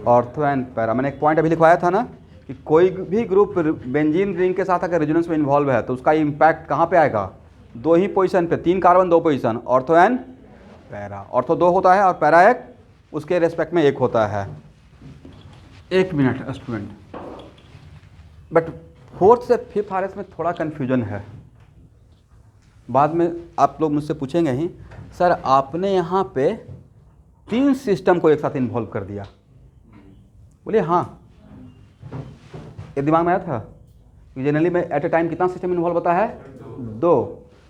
Ortho and para. मैंने एक पॉइंट अभी लिखवाया था ना कि कोई भी ग्रुप बेंजीन रिंग के साथ अगर रेजोनेंस में इन्वॉल्व है तो उसका इम्पैक्ट कहाँ पे आएगा? 2 ही पोजीशन पे, 3 carbon 2 position, ortho and para. Ortho 2 होता है और पैरा 1, उसके रेस्पेक्ट में 1 होता है। 1 मिनट स्टूडेंट, बट 4th से 5th आरएस में थोड़ा कन्फ्यूजन है। बाद में आप लोग मुझसे पूछेंगे ही, सर आपने यहाँ पे 3 सिस्टम को एक साथ इन्वॉल्व कर दिया। बोलिए हाँ, ये दिमाग में आया था। जनरली में एट ए टाइम कितना सिस्टम इन्वॉल्व होता है? 2।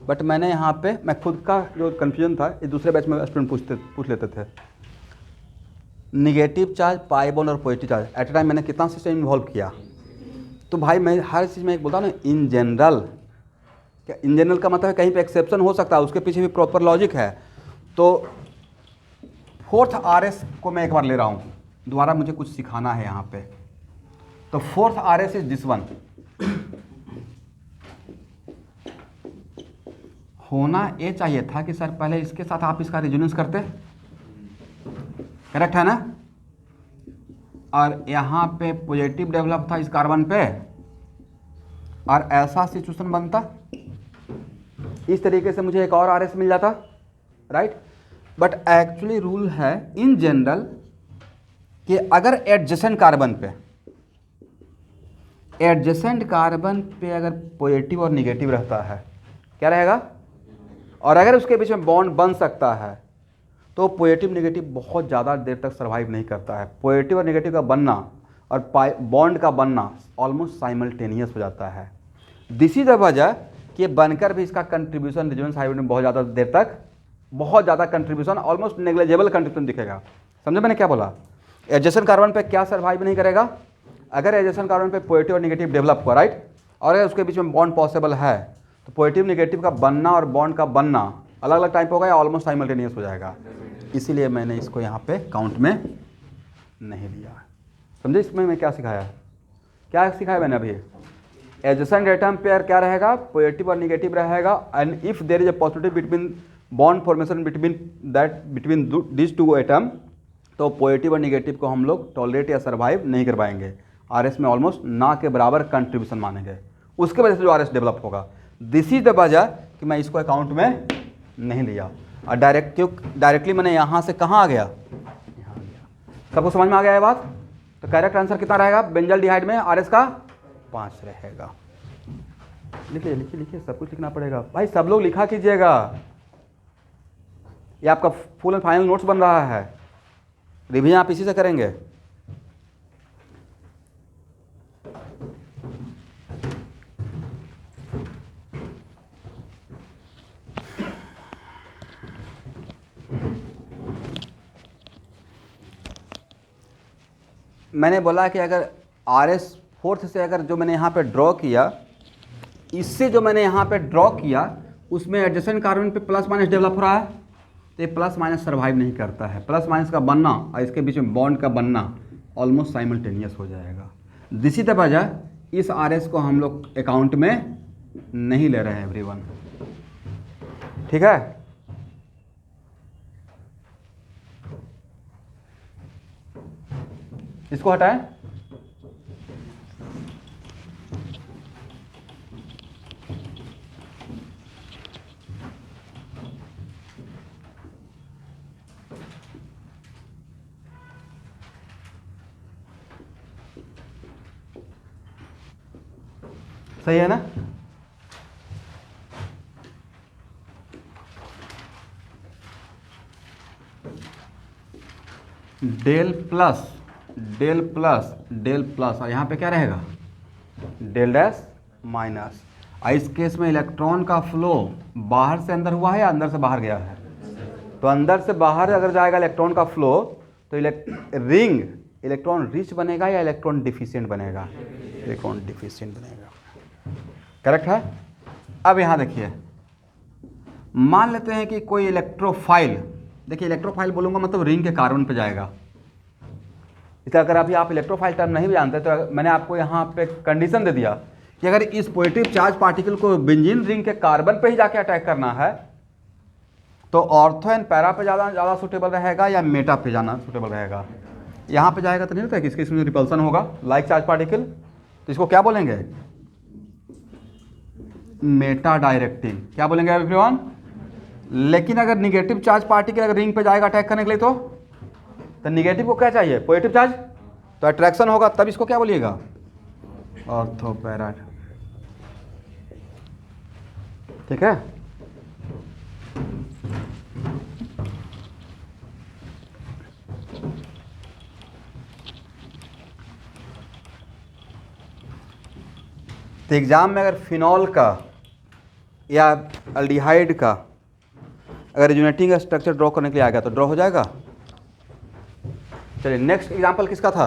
बट मैंने यहाँ पे मैं खुद का जो कन्फ्यूजन था ये दूसरे बैच में स्टूडेंट पूछ लेते थे। निगेटिव चार्ज, पाई बॉन्ड और पॉजिटिव चार्ज एट ए टाइम मैंने कितना सिस्टम इन्वॉल्व किया। तो भाई मैं हर चीज़ में एक बोलता हूँ ना इन जनरल, क्या इन जनरल का मतलब है कहीं पे एक्सेप्शन हो सकता है, उसके पीछे भी प्रॉपर लॉजिक है। तो फोर्थ आरएस को मैं एक बार ले रहा हूँ, दोबारा मुझे कुछ सिखाना है यहाँ पे। तो fourth RS is this one. होना ये चाहिए था कि सर पहले इसके साथ आप इसका रेजोनेंस करते, करेक्ट है ना। और यहाँ पे पॉजिटिव डेवलप था इस कार्बन पे और ऐसा सिचुएशन बनता, इस तरीके से मुझे एक और आरएस मिल जाता, राइट। बट एक्चुअली रूल है इन जनरल कि अगर एडजेसेंट कार्बन पे अगर पॉजिटिव और निगेटिव रहता है, क्या रहेगा, और अगर उसके बीच में बॉन्ड बन सकता है तो पॉजिटिव निगेटिव बहुत ज़्यादा देर तक सर्वाइव नहीं करता है। पॉजिटिव और निगेटिव का बनना और बॉन्ड का बनना ऑलमोस्ट साइमल्टेनियस हो जाता है। दिस इज द वजह कि बनकर भी इसका कंट्रीब्यूशन रेजोनेंस हाइब्रिड में बहुत ज़्यादा देर तक, बहुत ज़्यादा कंट्रीब्यूशन, ऑलमोस्ट नेग्लिजिबल कंट्रीब्यूशन दिखेगा। समझे मैंने क्या बोला। एडजेसेंट कार्बन पे क्या सर्वाइव नहीं करेगा, अगर एडजेसेंट कार्बन पे पॉजिटिव और निगेटिव डेवलप हुआ, राइट, और अगर उसके बीच में बॉन्ड पॉसिबल है तो पॉजिटिव निगेटिव का बनना और बॉन्ड का बनना अलग अलग टाइप होगा या ऑलमोस्ट साइमल्टेनियस हो जाएगा। इसीलिए मैंने इसको यहाँ पे काउंट में नहीं लिया। समझे इसमें मैं क्या सिखाया, क्या सिखाया मैंने अभी। एडजेसेंट एटम पेयर क्या रहेगा, पॉजिटिव और निगेटिव रहेगा, and if there is a possibility between bond formation between this two atom, तो पॉजिटिव और निगेटिव को हम लोग टॉलरेट या सर्वाइव नहीं कर पाएंगे। आरएस में ऑलमोस्ट ना के बराबर कंट्रीब्यूशन मानेंगे, उसके वजह से जो आरएस डेवलप होगा। दिस इज द वजह कि मैं इसको अकाउंट में नहीं लिया और डायरेक्टली मैंने यहाँ से कहाँ आ गया, यहाँ आ गया। सबको समझ में आ गया ये बात। तो करेक्ट आंसर कितना रहेगा, बेंजल डिहाइड में आरएस का 5 रहेगा। लिखिए लिखिए लिखिए, सब कुछ लिखना पड़ेगा भाई, सब लोग लिखा कीजिएगा। ये आपका फुल एंड फाइनल नोट्स बन रहा है, रिवीजन आप इसी से करेंगे। मैंने बोला कि अगर आरएस फोर्थ से अगर जो मैंने यहाँ पे ड्रॉ किया, इससे जो मैंने यहाँ पे ड्रॉ किया उसमें एडजेसेंट कार्बन पे प्लस माइनस डेवलप हो रहा है, तो ये प्लस माइनस सर्वाइव नहीं करता है। प्लस माइनस का बनना और इसके बीच में बॉन्ड का बनना ऑलमोस्ट साइमल्टेनियस हो जाएगा। दिस इज द वजह इस आरएस को हम लोग अकाउंट में नहीं ले रहे हैं एवरीवन, ठीक है। इसको हटाएं। सही है ना। Del plus del plus del plus और यहाँ पे क्या रहेगा, डेल डैश माइनस। इस केस में इलेक्ट्रॉन का फ्लो बाहर से अंदर हुआ है या अंदर से बाहर गया है, तो अंदर से बाहर अगर जाएगा इलेक्ट्रॉन का फ्लो तो रिंग इलेक्ट्रॉन रिच बनेगा या इलेक्ट्रॉन डिफिशिएंट बनेगा, इलेक्ट्रॉन डिफिशिएंट बनेगा, करेक्ट है। अब यहाँ देखिए, मान लेते हैं कि कोई इलेक्ट्रोफाइल, देखिए इलेक्ट्रोफाइल बोलूँगा मतलब रिंग के कार्बन पे जाएगा। इसलिए अगर अभी आप इलेक्ट्रोफाइल टर्म नहीं भी जानते तो मैंने आपको यहाँ पे कंडीशन दे दिया कि अगर इस पॉजिटिव चार्ज पार्टिकल को बेंजीन रिंग के कार्बन पे ही जाके अटैक करना है तो ऑर्थो एंड पैरा पे ज़्यादा सूटेबल रहेगा या मेटा पे जाना सूटेबल रहेगा। यहाँ पे जाएगा तो नहीं होता है कि इसमें रिपल्सन होगा लाइक चार्ज पार्टिकल, तो इसको क्या बोलेंगे, मेटा डायरेक्टिंग, क्या बोलेंगे एवरीवन। लेकिन अगर निगेटिव चार्ज पार्टिकल अगर रिंग पे जाएगा अटैक करने के लिए तो निगेटिव को क्या चाहिए, पॉजिटिव चार्ज, तो अट्रैक्शन होगा, तब इसको क्या बोलिएगा, ऑर्थो पैरा, ठीक है। तो एग्जाम में अगर फिनॉल का या अल्डिहाइड का अगर रेजोनेटिंग स्ट्रक्चर ड्रॉ करने के लिए आ गया तो ड्रॉ हो जाएगा। चलिए नेक्स्ट एग्जांपल किसका था,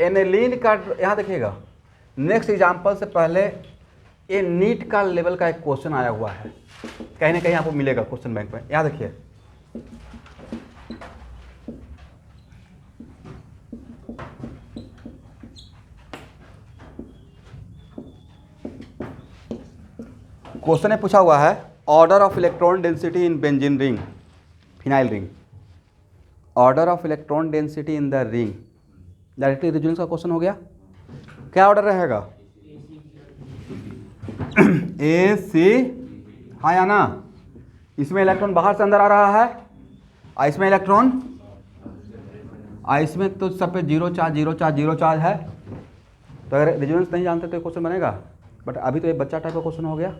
एनिलीन का। यहाँ देखिएगा, नेक्स्ट एग्जांपल से पहले ये नीट का लेवल का एक क्वेश्चन आया हुआ है, कहीं ना कहीं आपको मिलेगा क्वेश्चन बैंक में। यहाँ देखिए, क्वेश्चन ने पूछा हुआ है order of electron density in benzene ring, phenyl ring, order of electron density in the ring. Directly resonance का क्वेश्चन हो गया। क्या ऑर्डर रहेगा, ए सी, हाँ या ना। इसमें इलेक्ट्रॉन बाहर से अंदर आ रहा है, इसमें इलेक्ट्रॉन, इसमें तो सब पे zero charge zero charge zero charge है। तो अगर रेजोनेंस नहीं जानते तो क्वेश्चन बनेगा, बट अभी तो ये बच्चा टाइप का क्वेश्चन हो गया,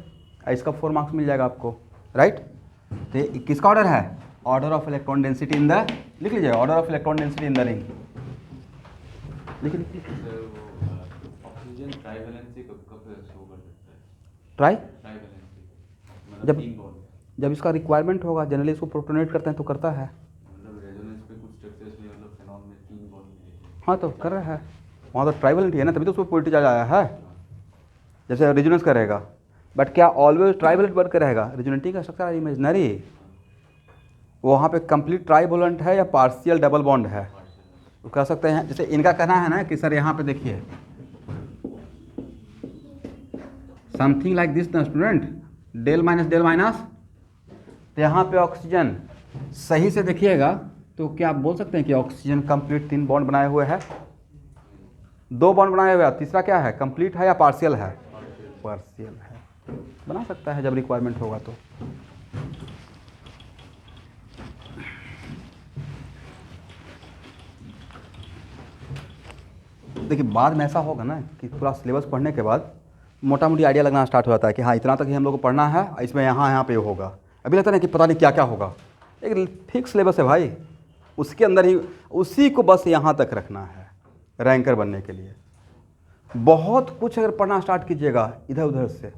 इसका 4 मार्क्स मिल जाएगा आपको, राइट। तो ये किसका ऑर्डर है, order of electron density in the, लिख लीजिए order of electron density in the ring, लिखिए लिखिए। ऑक्सीजन ट्राइवैलेंसी कब शो कर सकता है, ट्राइवैलेंसी मतलब जब इसका रिक्वायरमेंट होगा, जनरली इसको प्रोटोनेट करते हैं तो करता है, मतलब रेजोनेंस पे कुछ स्ट्रक्चर्स में मतलब फेनॉन में 3 बॉन्ड मिले। हाँ तो कर रहा है, वहाँ तो ट्राइवैलेंटी है ना, तभी तो उसमें पोलिटी चार्ज आया है। जैसे रेजोनेंस करेगा, बट क्या ऑलवेज ट्राइवैलेंट वर्क करेगा, रेजोनेटिंग का स्ट्रक्चर इमेजिनरी, वहाँ पे कंप्लीट ट्राइवैलेंट है या पार्शियल डबल बॉन्ड है, तो कह सकते हैं। जैसे इनका कहना है ना कि सर यहाँ पे देखिए समथिंग लाइक दिस ना स्टूडेंट, डेल माइनस, तो यहाँ पे ऑक्सीजन सही से देखिएगा तो क्या आप बोल सकते हैं कि ऑक्सीजन कंप्लीट 3 बॉन्ड बनाए हुए है, 2 बॉन्ड बनाए हुए हैं, तीसरा क्या है, कंप्लीट है या पार्शियल है, पार्शियल है। बना सकता है जब रिक्वायरमेंट होगा तो। देखिए बाद में ऐसा होगा ना कि पूरा सिलेबस पढ़ने के बाद मोटा मोटी आइडिया लगना स्टार्ट हो जाता है कि हाँ इतना तक ही हम लोग को पढ़ना है, इसमें यहाँ पे होगा। अभी लगता है कि पता नहीं क्या क्या होगा, एक फिक्स सिलेबस है भाई, उसके अंदर ही उसी को बस यहाँ तक रखना है रैंकर बनने के लिए। बहुत कुछ अगर पढ़ना स्टार्ट कीजिएगा इधर उधर से,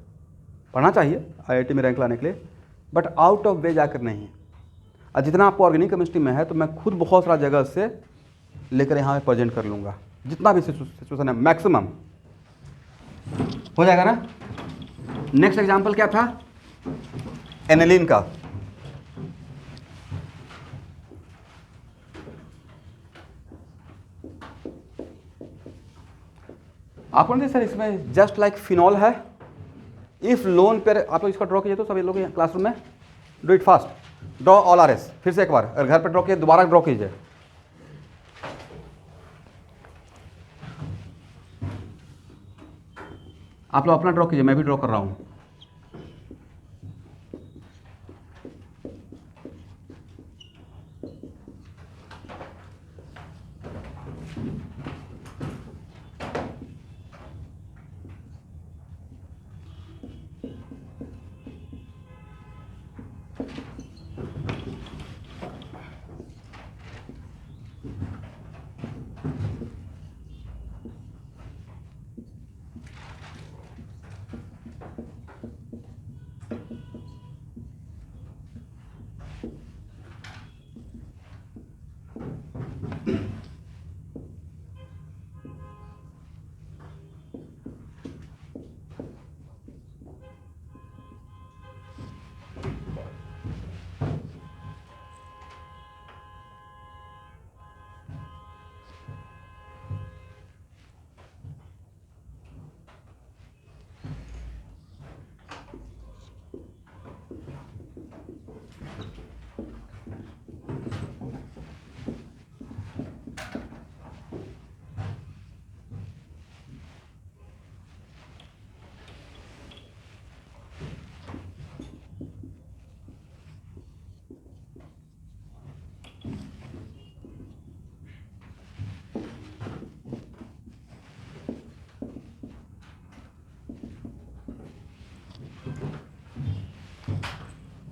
पढ़ना चाहिए IIT में रैंक लाने के लिए, बट आउट ऑफ वे जाकर नहीं। और जितना आपको ऑर्गेनिक केमिस्ट्री में है तो मैं खुद बहुत सारा जगह से लेकर यहाँ पे प्रेजेंट कर लूँगा, जितना भी सिचुएशन है मैक्सिमम हो जाएगा ना। नेक्स्ट एग्जांपल क्या था, एनिलीन का। आप बोलते सर इसमें जस्ट लाइक फिनॉल है, इफ लोन पर आप लोग इसका ड्रॉ कीजिए तो सभी लोग क्लासरूम में do it fast, draw all RS। फिर से एक बार अगर घर पर ड्रॉ कीजिए दोबारा ड्रॉ कीजिए। आप लोग अपना ड्रॉ कीजिए, मैं भी ड्रॉ कर रहा हूँ।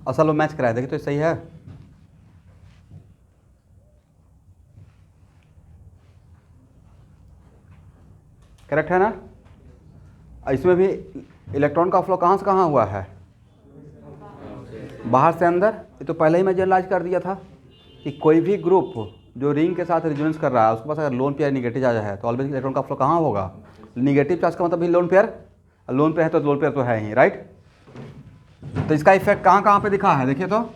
असल में मैच कराए देखिए तो सही है। करेक्ट है ना। इसमें भी इलेक्ट्रॉन का फ्लो कहाँ से कहाँ हुआ है, बाहर से अंदर। ये तो पहले ही मैं जनरलाइज कर दिया था कि कोई भी ग्रुप जो रिंग के साथ रेजोनेंस कर रहा है उसके पास अगर लोन पेयर निगेटिव चार्ज है तो ऑलवेज इलेक्ट्रॉन का फ्लो कहाँ होगा, निगेटिव चार्ज का मतलब भी लोन पेयर, लोन पेयर है तो लोन पेयर तो है ही, राइट। तो इसका इफेक्ट कहाँ कहाँ पे दिखा है, देखिए तो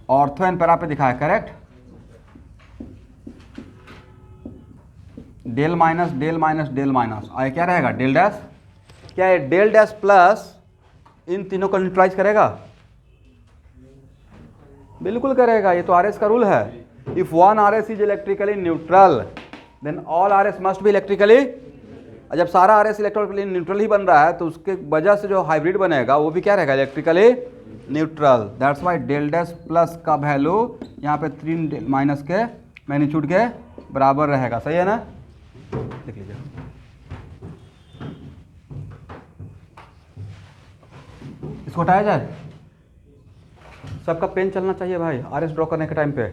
ऑर्थो एंड पैरा पे दिखा है, correct. Del minus del minus del minus, और क्या रहेगा डेल डैश। क्या है डेल डैश प्लस इन तीनों को न्यूट्रलाइज करेगा, बिल्कुल करेगा, ये तो आरएस का रूल है। If one RS is electrically neutral then all RS must be electrically. जब सारा आरएस इलेक्ट्रिकली न्यूट्रल ही बन रहा है तो उसके वजह से जो हाइब्रिड बनेगा वो भी क्या रहेगा, electrically neutral. That's why del dash plus का वैल्यू यहाँ पे 3 माइनस के मैग्नीट्यूड के बराबर रहेगा, सही है ना। देख लीजिए इसको हटाया जाए, सबका पेन चलना चाहिए भाई आरएस ड्रॉ करने के टाइम पे।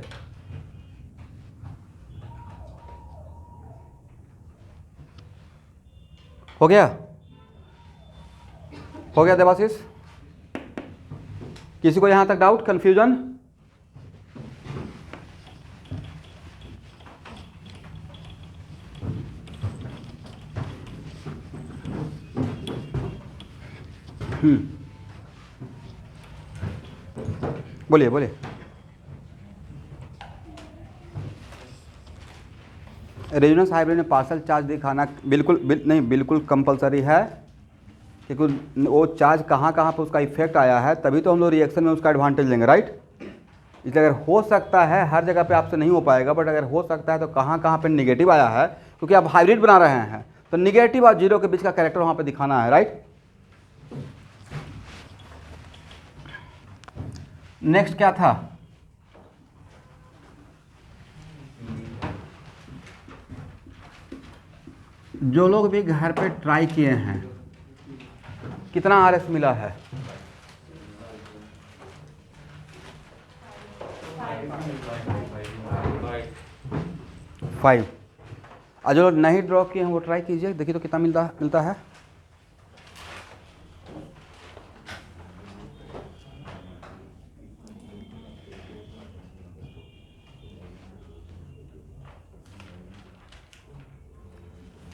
हो गया, हो गया देवाशीष, किसी को यहां तक डाउट कंफ्यूजन। बोलिए बोलिए। रेजोनेंस हाइब्रिड में पार्शल चार्ज दिखाना नहीं बिल्कुल कंपलसरी है, क्योंकि वो चार्ज कहाँ कहाँ पर उसका इफेक्ट आया है तभी तो हम लोग रिएक्शन में उसका एडवांटेज लेंगे, राइट। इसलिए अगर हो सकता है हर जगह पे आपसे नहीं हो पाएगा, बट अगर हो सकता है तो कहाँ कहाँ पे निगेटिव आया है, क्योंकि आप हाइब्रिड बना रहे हैं तो निगेटिव और जीरो के बीच का कैरेक्टर वहाँ पे दिखाना है, राइट। नेक्स्ट क्या था, जो लोग भी घर पे ट्राई किए हैं कितना आरएस मिला है, 5। और जो लोग नहीं ड्रॉ किए हैं वो ट्राई कीजिए, देखिए तो कितना मिलता है।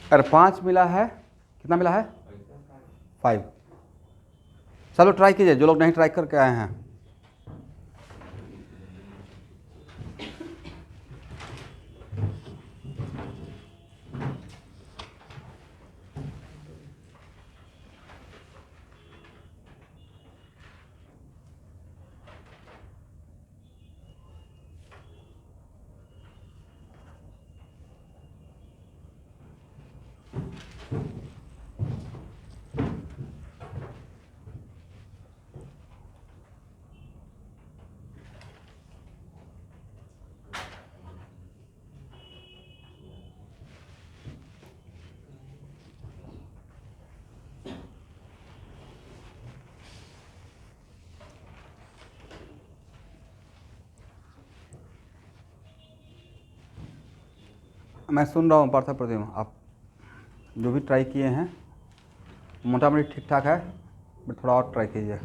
अगर 5 मिला है, कितना मिला है 5। चलो ट्राई कीजिए जो लोग नहीं ट्राई करके आए हैं। मैं सुन रहा हूँ पार्थ प्रतिम, आप जो भी ट्राई किए हैं मोटा मोटी ठीक ठाक है, बट थोड़ा और ट्राई कीजिए।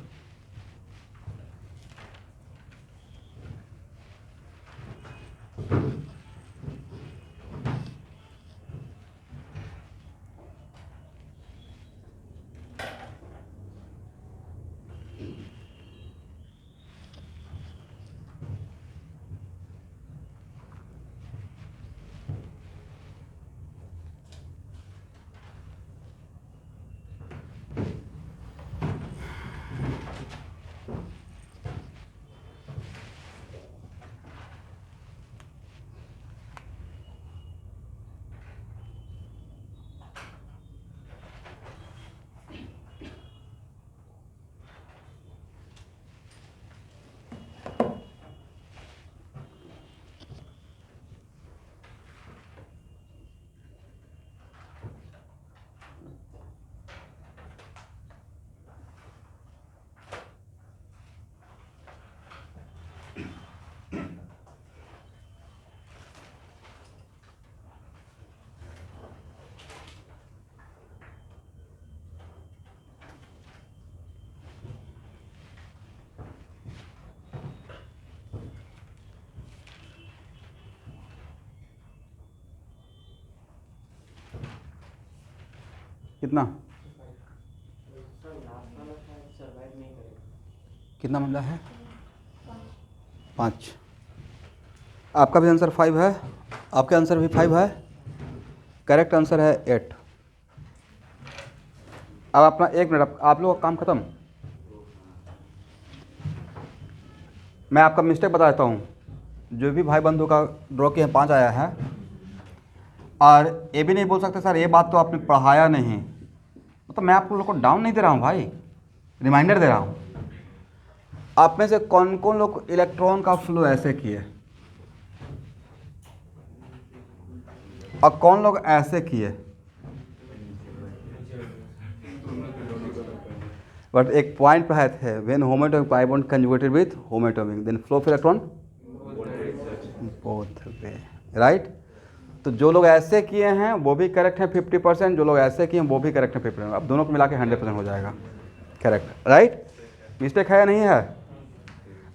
कितना कितना मतलब है 5। आपका भी आंसर 5 है, आपका आंसर भी 5 है, करेक्ट आंसर है 8। अब अपना 1 मिनट, आप लोगों का काम खत्म। मैं आपका मिस्टेक बता देता हूँ। जो भी भाई बंधु का ड्रॉ किया 5 आया है, और ये भी नहीं बोल सकते सर ये बात तो आपने पढ़ाया नहीं, मतलब मैं आप लोग को डाउन नहीं दे रहा हूँ भाई, रिमाइंडर दे रहा हूँ। आप में से कौन कौन लोग इलेक्ट्रॉन का फ्लो ऐसे किए और कौन लोग ऐसे किए? बट एक पॉइंट पढ़ाए थे, when homoatomic pi bond conjugated with homoatomic then flow of electron both way, right. तो जो लोग ऐसे किए हैं वो भी करेक्ट हैं 50%, जो लोग ऐसे किए हैं वो भी करेक्ट हैं 50%। अब दोनों को मिला के 100% हो जाएगा करेक्ट, राइट। मिस्टेक है या नहीं है?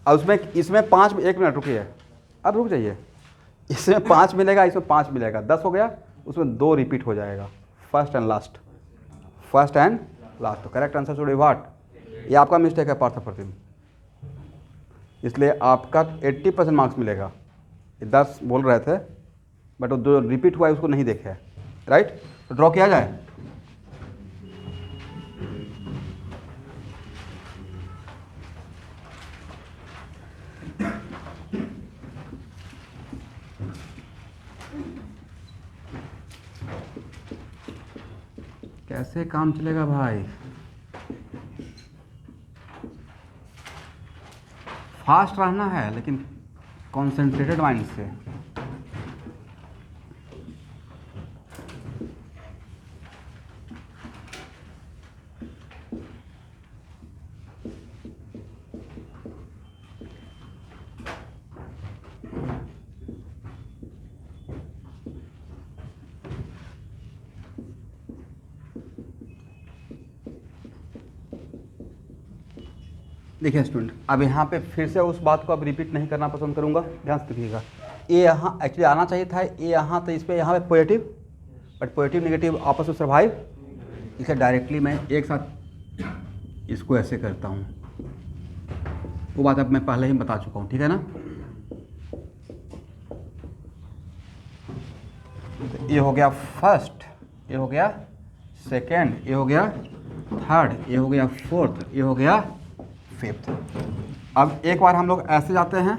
और उसमें इसमें 5, 1 मिनट रुकिए, अब रुक जाइए। इसमें 5 मिलेगा, इसमें 5 मिलेगा, 10 हो गया। उसमें 2 रिपीट हो जाएगा, first and last, first and last. तो correct answer should be what? ये आपका मिस्टेक है पार्थ प्रतिम, इसलिए आपका 80% मार्क्स मिलेगा। ये 10 बोल रहे थे बट वो जो रिपीट हुआ है उसको नहीं देखे, राइट। तो ड्रॉ किया जाए। कैसे काम चलेगा भाई? फास्ट रहना है लेकिन कॉन्सेंट्रेटेड माइंड से। देखिए स्टूडेंट, अब यहाँ पे फिर से उस बात को अब रिपीट नहीं करना पसंद करूँगा, ध्यान से देखिएगा। ये यहाँ एक्चुअली आना चाहिए था, ये यहाँ, तो इस पर यहाँ पे पॉजिटिव, बट पॉजिटिव नेगेटिव आपस में सर्वाइव, इसे डायरेक्टली मैं एक साथ इसको ऐसे करता हूँ। वो बात अब मैं पहले ही बता चुका हूँ, ठीक है ना। ये हो गया फर्स्ट, ये हो गया सेकेंड, ये हो गया थर्ड, ये हो गया फोर्थ, ये हो गया फिफ्थ। अब एक बार हम लोग ऐसे जाते हैं,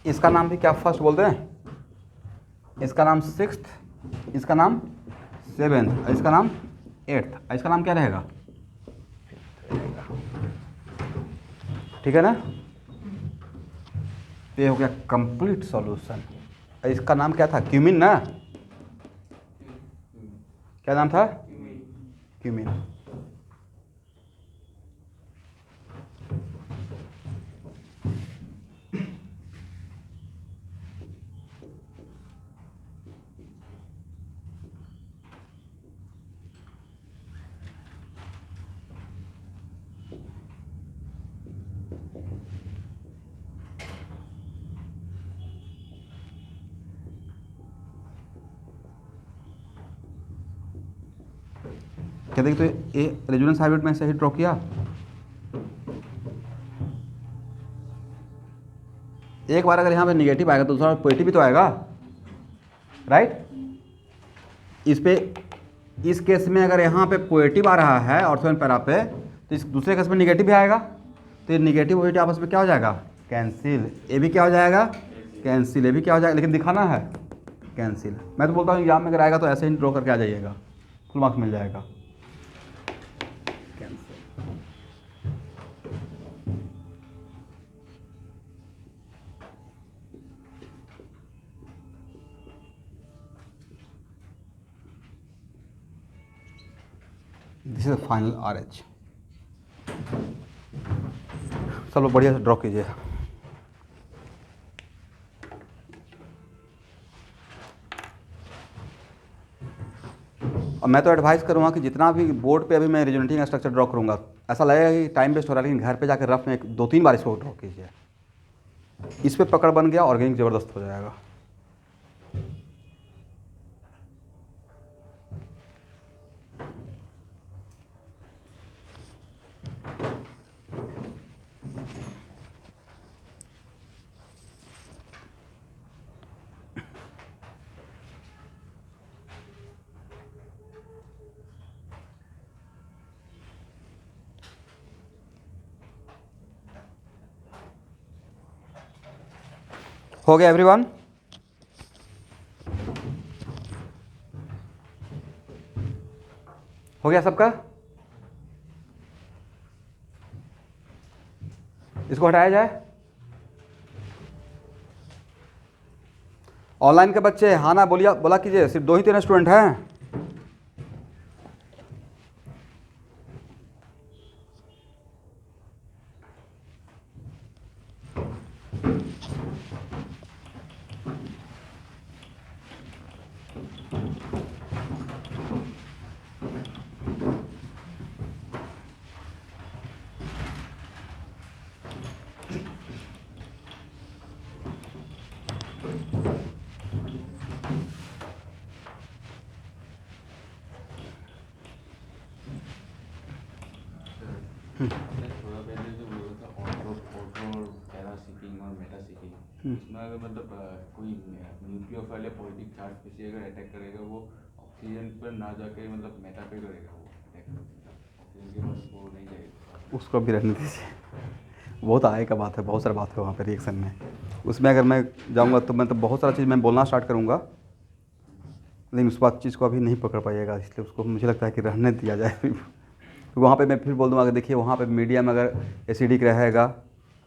इसका नाम भी क्या फर्स्ट बोलते हैं, इसका नाम सिक्स्थ, इसका नाम सेवेंथ, इसका नाम एट्थ, इसका नाम क्या रहेगा? ठीक है ना। ये हो गया कंप्लीट सॉल्यूशन। इसका नाम क्या था? क्यूमिन ना, क्या नाम था? क्यूमिन। क्या देखिए, तो ये रेजोनेंस हाइब्रिड में सही ड्रॉ किया। एक बार अगर यहाँ पे निगेटिव आएगा तो दूसरा पॉजिटिव भी तो आएगा, राइट। इस पे, इस केस में अगर यहाँ पे पॉजिटिव आ रहा है ऑर्थोगोनल पैरा पे, तो इस दूसरे केस में निगेटिव भी आएगा, तो ये निगेटिव पॉजिटिव आपस में क्या हो जाएगा, कैंसिल। ए भी क्या हो जाएगा, कैंसिल। ए भी क्या हो जाएगा, लेकिन दिखाना है कैंसिल। मैं तो बोलता हूँ एग्जाम में अगर आएगा तो ऐसे ही ड्रॉ करके आ जाइएगा, फुल मार्क्स मिल जाएगा। This is final RH। सब लोग बढ़िया से ड्रॉ कीजिए। और मैं तो एडवाइस करूँगा कि जितना भी बोर्ड पे अभी मैं रिजोनेटिंग स्ट्रक्चर ड्रॉ करूँगा, ऐसा लगेगा कि टाइम वेस्ट हो रहा है, लेकिन घर पे जाकर रफ में 2-3 बार इसको ड्रॉ कीजिए। इस पे पकड़ बन गया, ऑर्गेनिक ज़बरदस्त हो जाएगा। हो गया एवरीवन? हो गया सबका? इसको हटाया जाए। ऑनलाइन के बच्चे हाँ ना बोलिए, बोला कीजिए। सिर्फ 2 ही 3 स्टूडेंट हैं। थोड़ा पहले जो बोला था ऑटो ऑटो पैरा सीकिंग और मेटा सीकिंग, इसमें अगर मतलब कोई न्यूक्लियोफाइल या पॉजिटिव चार्ज पे से अगर अटैक करेगा, वो ऑक्सीजन पर ना जाके मतलब मेटा पे करेगा वो अटैक, ऑक्सीजन के पास वो नहीं जाएगा। उसको भी रहने दीजिए, बहुत आगे का बात है, बहुत सारी बात है वहाँ पे रिएक्शन में। उसमें अगर मैं जाऊँगा तो मैं तो बहुत सारा चीज़ मैं बोलना स्टार्ट करूँगा, लेकिन उस बात चीज़ को अभी नहीं पकड़ पाइएगा, इसलिए उसको मुझे लगता है कि रहने दिया जाए। तो वहाँ पे मैं फिर बोल दूँगा कि देखिए वहाँ पे मीडियम अगर एसिडिक रहेगा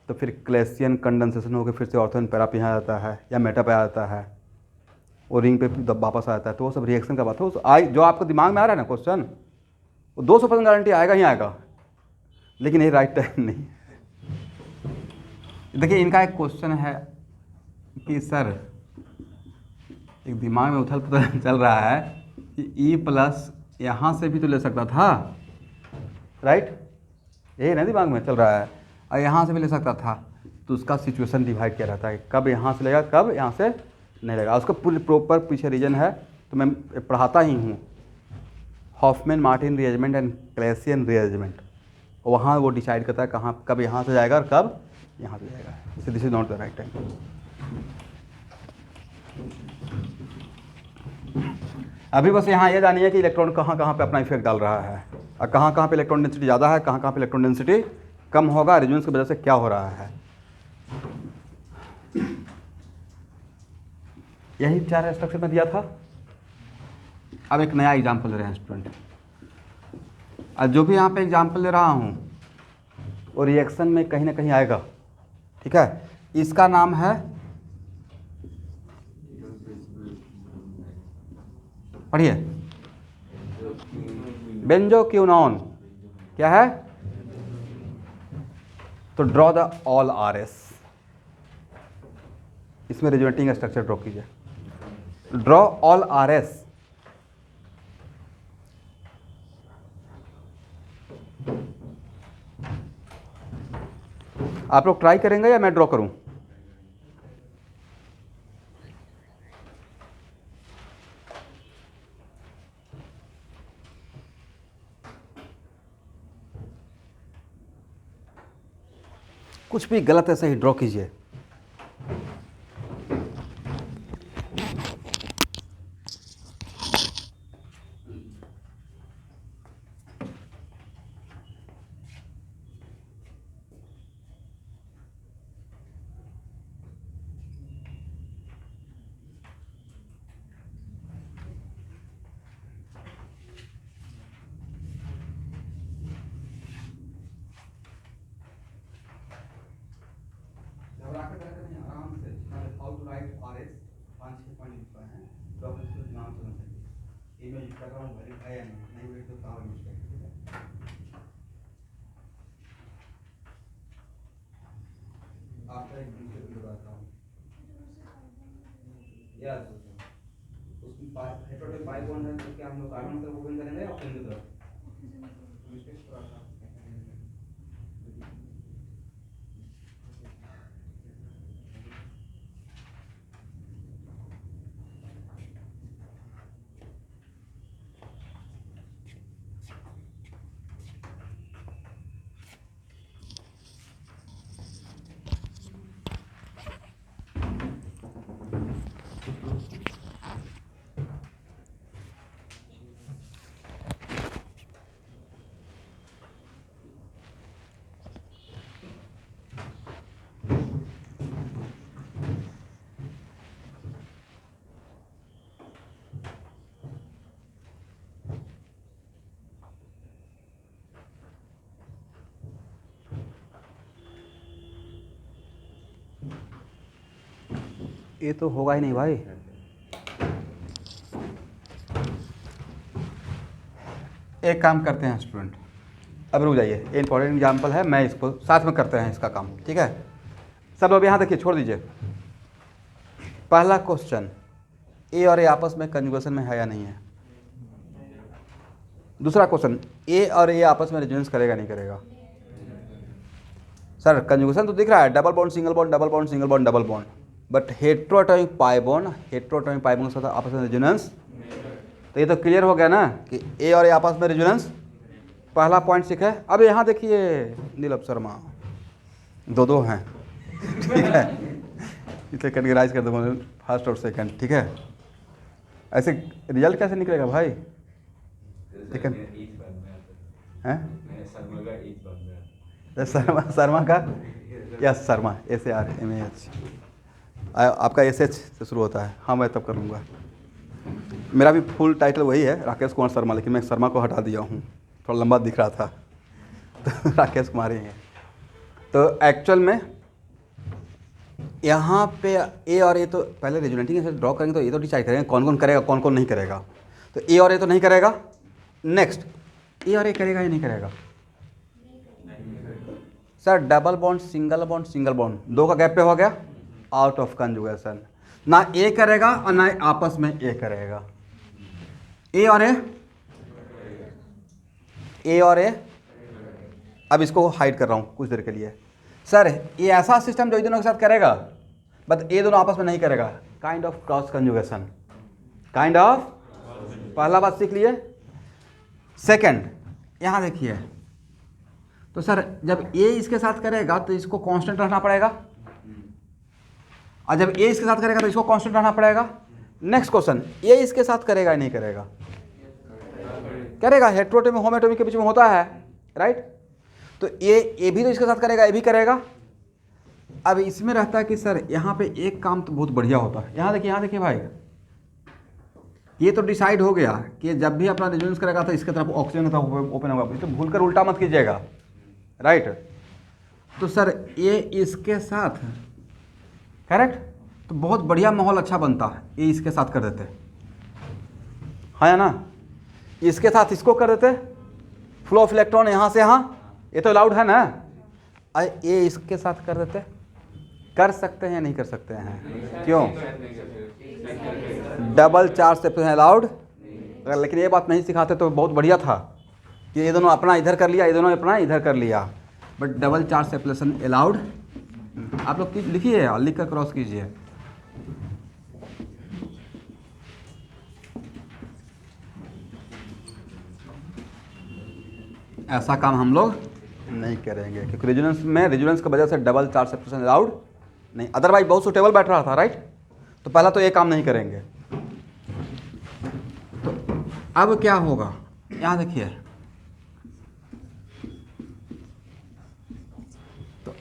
तो फिर क्लेसियन कंडेंसेशन होकर फिर से ऑर्थोन पैरा पे आ जाता है या मेटा पे आ जाता है, और रिंग पे फिर वापस आ जाता है। तो वो सब रिएक्शन का बात है। जो आपको दिमाग में आ रहा है ना क्वेश्चन, वो 200% गारंटी आएगा ही आएगा, लेकिन ये राइट टाइम नहीं। देखिए इनका एक क्वेश्चन है कि सर, एक दिमाग में उथल पुथल चल रहा है कि E+ यहाँ से भी तो ले सकता था, राइट? यही ना दिमाग में चल रहा है, और यहाँ से भी ले सकता था। तो उसका सिचुएशन डिवाइड किया रहता है, कब यहाँ से लेगा, कब यहाँ से नहीं लेगा। उसका पूरी प्रॉपर पीछे रीजन है, तो मैं पढ़ाता ही हूँ, Hofmann Martin rearrangement and Claisen rearrangement. वहाँ वो डिसाइड करता है कहाँ कब यहाँ से जाएगा और कब यहाँ से जाएगा। So this is not the right time. अभी बस यहाँ ये जानिए कि इलेक्ट्रॉन कहाँ कहाँ पे अपना इफेक्ट डाल रहा है, और कहाँ कहाँ पे इलेक्ट्रॉन डेंसिटी ज़्यादा है, कहाँ कहाँ पे इलेक्ट्रॉन डेंसिटी कम होगा, रेजोनेंस की वजह से क्या हो रहा है। यही 4 स्ट्रक्चर में दिया था। अब एक नया एग्जाम्पल ले रहे हैं स्टूडेंट। अब जो भी यहाँ पे एग्जाम्पल ले रहा हूँ वो रिएक्शन में कहीं ना कहीं आएगा, ठीक है? इसका नाम है, पढ़िए, बेंजोक्विनोन। क्या है? तो ड्रॉ द ऑल RS। इसमें रेजोनेटिंग स्ट्रक्चर ड्रॉ कीजिए। Draw all RS। आप लोग ट्राई करेंगे या मैं ड्रॉ करूं? कुछ भी गलत है, सही ड्रॉ कीजिए। तो आप इसको नाम समझ सकते, ये मैं यूज कर रहा हूँ वैलिड है या नहीं वैलिड तो कहाँ यूज करें। आपका एक दूसरे बताता हूँ यस, उसमें हेटेरोटॉपिक पाई बॉन्ड है तो क्या हम लोग कार्बन की तरफ ओपन करेंगे ऑक्सीजन की तरफ। ये तो होगा ही नहीं भाई। एक काम करते हैं स्टूडेंट, अब रुक जाइए, ये इंपॉर्टेंट एग्जाम्पल है, मैं इसको साथ में करते हैं इसका काम, ठीक है। सब लोग यहाँ देखिए, छोड़ दीजिए। पहला क्वेश्चन, ए और ए आपस में कंजुगेशन में है या नहीं है। दूसरा क्वेश्चन, ए और ए आपस में रेजोनेंस करेगा नहीं करेगा। सर कंजुगेशन तो दिख रहा है, double bond single bond double bond single bond double bond, but heteroatomic pi bond के साथ आपस में रेजोनेंस, तो ये तो क्लियर हो गया ना कि ए और ए आपस में रेजोनेंस। पहला पॉइंट सीखा है। अब यहाँ देखिए नीलम शर्मा, दो हैं ठीक है, इसे कैटेगराइज कर दूँगा फर्स्ट और सेकंड, ठीक है। ऐसे रिजल्ट कैसे निकलेगा भाई, ठीक है शर्मा का यस शर्मा SARMAH, आपका SH से शुरू होता है। हाँ मैं तब कर लूँगा, मेरा भी फुल टाइटल वही है राकेश कुमार शर्मा, लेकिन मैं शर्मा को हटा दिया हूँ, थोड़ा लंबा दिख रहा था तो राकेश कुमार ही है। तो एक्चुअल में यहाँ पे ए और ए तो पहले रेजोनेटिंग से ड्रॉ करेंगे, तो ये तो डिसाइड करेंगे कौन कौन करेगा कौन कौन नहीं करेगा। तो ए और ए तो नहीं करेगा, नेक्स्ट ए और ए करेगा या नहीं करेगा। Sir double bond single bond दो का गैप पे हो गया, आउट ऑफ कंजुगेशन, ना ए करेगा और ना आपस में ए करेगा। ए और ए अब इसको हाइड कर रहा हूँ कुछ देर के लिए। सर ये ऐसा सिस्टम जो इन दोनों के साथ करेगा, बट ये दोनों आपस में नहीं करेगा, kind of cross conjugation, kind of. पहला बात सीख लिए। सेकंड यहाँ देखिए, तो सर जब ए इसके साथ करेगा तो इसको कांस्टेंट रहना पड़ेगा, और जब ए इसके साथ करेगा तो इसको कांस्टेंट रहना पड़ेगा। नेक्स्ट क्वेश्चन, ए इसके साथ करेगा या नहीं करेगा। करेगा, हेट्रोएटॉमिक होमोएटॉमिक के बीच में होता है, राइट। तो ए भी तो इसके साथ करेगा, ए भी करेगा। अब इसमें रहता है कि सर यहाँ पे एक काम तो बहुत बढ़िया होता है। यहाँ देखिए भाई, ये तो डिसाइड हो गया कि जब भी अपना रेजोनेंस करेगा तो इसके तरफ ऑक्सीजन की तरफ ओपन होगा, तो भूलकर उल्टा मत कीजिएगा, राइट। तो सर ये इसके साथ करेक्ट, तो बहुत बढ़िया माहौल अच्छा बनता है। ये इसके साथ कर देते, है ना, इसके साथ इसको कर देते, फ्लो ऑफ इलेक्ट्रॉन यहाँ से यहाँ, ये तो अलाउड है ना। ये इसके साथ कर देते, कर सकते हैं नहीं कर सकते हैं, क्यों। डबल चार्ज सेपरेशन अलाउड, लेकिन ये बात नहीं सिखाते तो बहुत बढ़िया था कि ये दोनों अपना इधर कर लिया, ये दोनों अपना इधर कर लिया, but double charge separation allowed. आप लोग लिखिए और लिख कर क्रॉस कीजिए। ऐसा काम हम लोग नहीं करेंगे, क्योंकि रेजोनेंस की वजह से डबल चार्ज सेपरेशन अलाउड नहीं, अदरवाइज बहुत सुटेबल बैठ रहा था, राइट। तो पहला तो ये काम नहीं करेंगे। तो अब क्या होगा, यहाँ देखिए, तो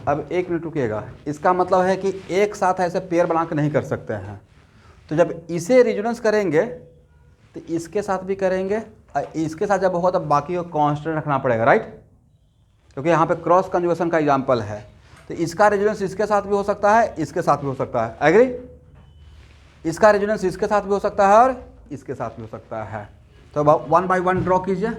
अब एक मिनट रुकिएगा। इसका मतलब है कि एक साथ ऐसे पेयर बना के नहीं कर सकते हैं। तो जब इसे रेजोनेंस करेंगे तो इसके साथ भी करेंगे, और इसके साथ जब होगा तब बाकी को कांस्टेंट रखना पड़ेगा, राइट, क्योंकि यहाँ पे क्रॉस कंजुगेशन का एग्जांपल है। तो इसका रेजोनेंस इसके साथ भी हो सकता है, इसके साथ भी हो सकता है, एग्री। इसका रेजोनेंस इसके साथ भी हो सकता है और इसके साथ भी हो सकता है। तो अब 1 by 1 ड्रॉ कीजिए।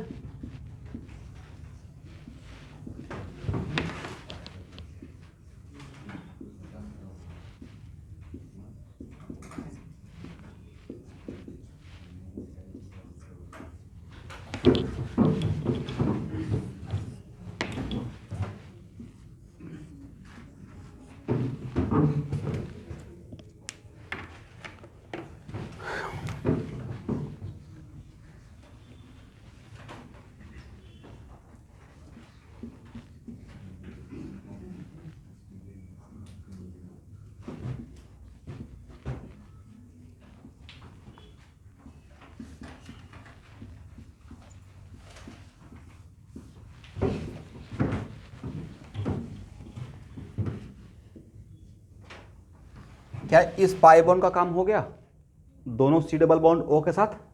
क्या इस पाई बॉन्ड का काम हो गया दोनों सी डबल बॉन्ड ओ के साथ?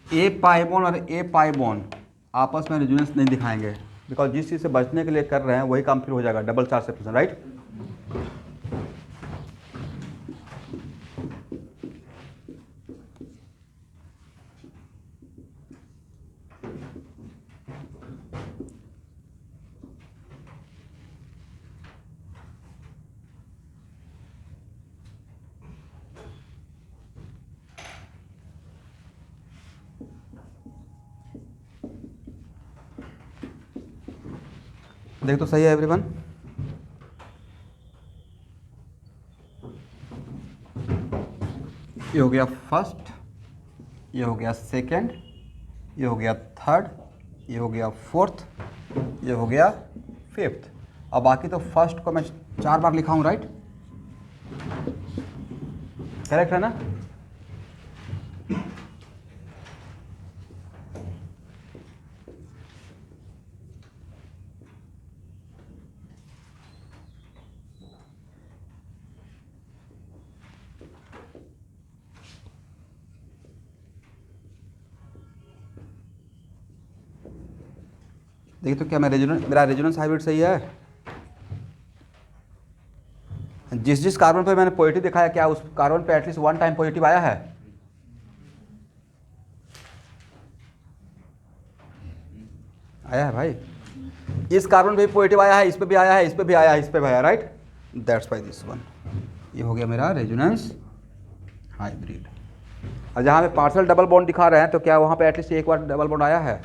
ए पाई बॉन्ड और ए पाई बॉन्ड आपस में रेजोनेंस नहीं दिखाएंगे, बिकॉज जिस चीज़ से बचने के लिए कर रहे हैं वही काम फिर हो जाएगा डबल चार्ज सेपरेशन, राइट। देख तो सही है एवरीवन। ये हो गया फर्स्ट, ये हो गया सेकंड, ये हो गया थर्ड, ये हो गया फोर्थ, ये हो गया फिफ्थ। अब बाकी तो फर्स्ट को मैं 4 बार लिखा हूँ, राइट। करेक्ट है ना? देखिए तो क्या मेरा रेजोनेंस हाइब्रिड सही है? जिस जिस कार्बन पे मैंने पॉजिटिव दिखाया क्या उस कार्बन पे एटलीस्ट 1 टाइम पॉजिटिव आया है? आया है भाई। इस कार्बन पे भी पॉजिटिव आया है, इस पे भी आया है, इस पे भी आया है, इस पे भी आया, right. That's why this one. ये हो गया मेरा रेजोनेंस हाइब्रिड। और जहाँ पे पार्शियल डबल बॉन्ड दिखा रहे हैं तो क्या वहाँ पे एटलीस्ट एक बार डबल बॉन्ड आया है?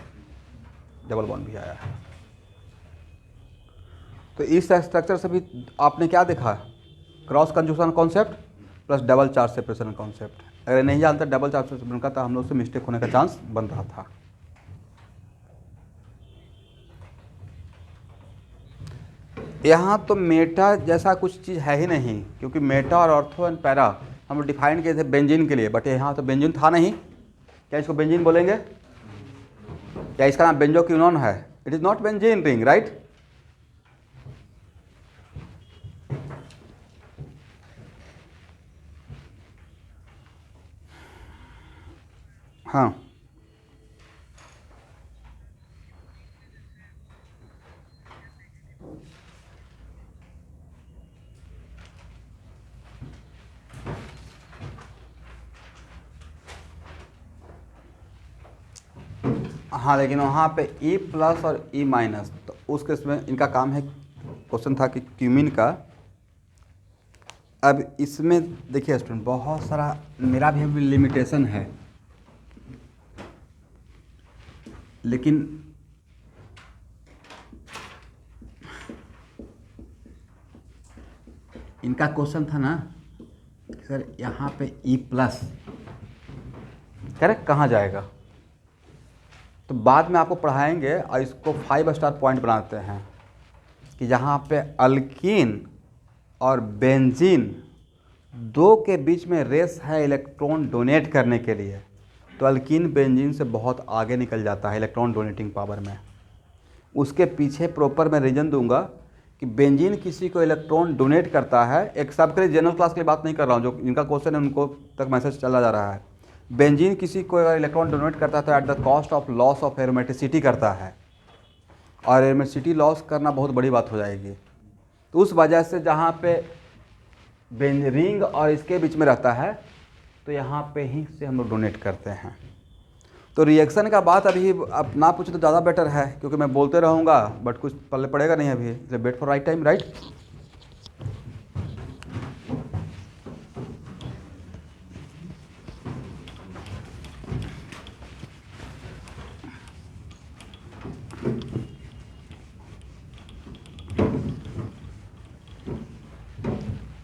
डबल बॉन्ड भी आया है। तो इस स्ट्रक्चर से भी आपने क्या देखा? Cross conjugation concept plus double charge separation concept. अगर नहीं जानते डबल चार्ज सेपरेशन का तो हम लोग से मिस्टेक होने का चांस बन रहा था। यहाँ तो मेटा जैसा कुछ चीज़ है ही नहीं, क्योंकि मेटा और ऑर्थो एंड पैरा हम लोग डिफाइन किए थे बेंजीन के लिए, बट यहाँ तो बेंजीन था नहीं। क्या इसको बेंजीन बोलेंगे? क्या इसका नाम बेंजोक्विनोन है? It is not benzene ring, right. हाँ, हाँ, लेकिन वहाँ पे E प्लस और E माइनस, तो उस केस में इनका काम है, क्वेश्चन था कि क्यूमिन का। अब इसमें देखिए स्टूडेंट, बहुत सारा मेरा भी लिमिटेशन है, लेकिन इनका क्वेश्चन था ना कि सर यहाँ पे E प्लस करेक्ट कहाँ जाएगा? तो तो बाद में आपको पढ़ाएंगे और इसको 5 स्टार पॉइंट बनाते हैं कि जहाँ पे अल्कीन और बेंजीन दो के बीच में रेस है इलेक्ट्रॉन डोनेट करने के लिए, तो अल्कीन बेंजीन से बहुत आगे निकल जाता है इलेक्ट्रॉन डोनेटिंग पावर में। उसके पीछे प्रॉपर मैं रीजन दूंगा कि बेंजीन किसी को इलेक्ट्रॉन डोनेट करता है। एक सबके लिए जनरल क्लास की बात नहीं कर रहा हूँ, जो इनका क्वेश्चन है उनको तक मैसेज चला जा रहा है। बेंजीन किसी को अगर इलेक्ट्रॉन डोनेट करता है तो at the cost of loss of aromaticity करता है, और एरोमेटिसिटी लॉस करना बहुत बड़ी बात हो जाएगी। तो उस वजह से जहाँ पे रिंग और इसके बीच में रहता है तो यहाँ पे ही से हम लोग डोनेट करते हैं। तो रिएक्शन का बात अभी अब ना पूछे तो ज़्यादा बेटर है, क्योंकि मैं बोलते रहूँगा बट कुछ पल्ले पड़ेगा नहीं अभी, इसलिए wait for right time, right.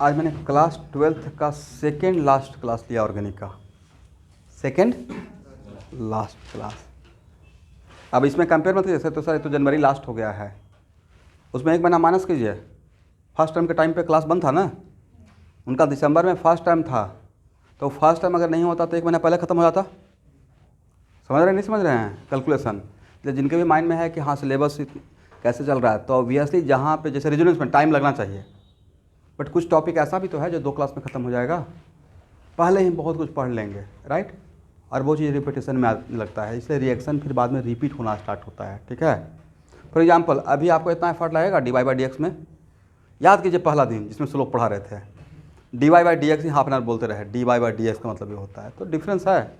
आज मैंने क्लास 12th का सेकेंड लास्ट क्लास लिया ऑर्गेनिक का, सेकेंड लास्ट क्लास। अब इसमें कंपेयर मत कीजिए, जैसे तो सर तो जनवरी लास्ट हो गया है, उसमें एक महीना माइनस कीजिए। फर्स्ट टर्म के टाइम पे क्लास बंद था ना, उनका दिसंबर में फर्स्ट टाइम था, तो फर्स्ट टाइम अगर नहीं होता तो एक महीना पहले ख़त्म हो जाता। समझ रहे हैं नहीं समझ रहे हैं कैलकुलेशन? जिनके भी माइंड में है कि हाँ सिलेबस कैसे चल रहा है, तो ऑब्वियसली जहाँ पे जैसे रीजनिंग में टाइम लगना चाहिए, बट कुछ टॉपिक ऐसा भी तो है जो 2 क्लास में ख़त्म हो जाएगा, पहले ही बहुत कुछ पढ़ लेंगे, राइट। और वो चीज़ रिपीटेशन में लगता है, इसलिए रिएक्शन फिर बाद में रिपीट होना स्टार्ट होता है, ठीक है। फॉर एग्जांपल अभी आपको इतना एफर्ट लगेगा dy/dx में, याद कीजिए पहला दिन जिसमें स्लोप पढ़ा रहे थे, dy/dx he half an hour बोलते रहे, dy/dx का मतलब ये होता है, तो डिफरेंस है।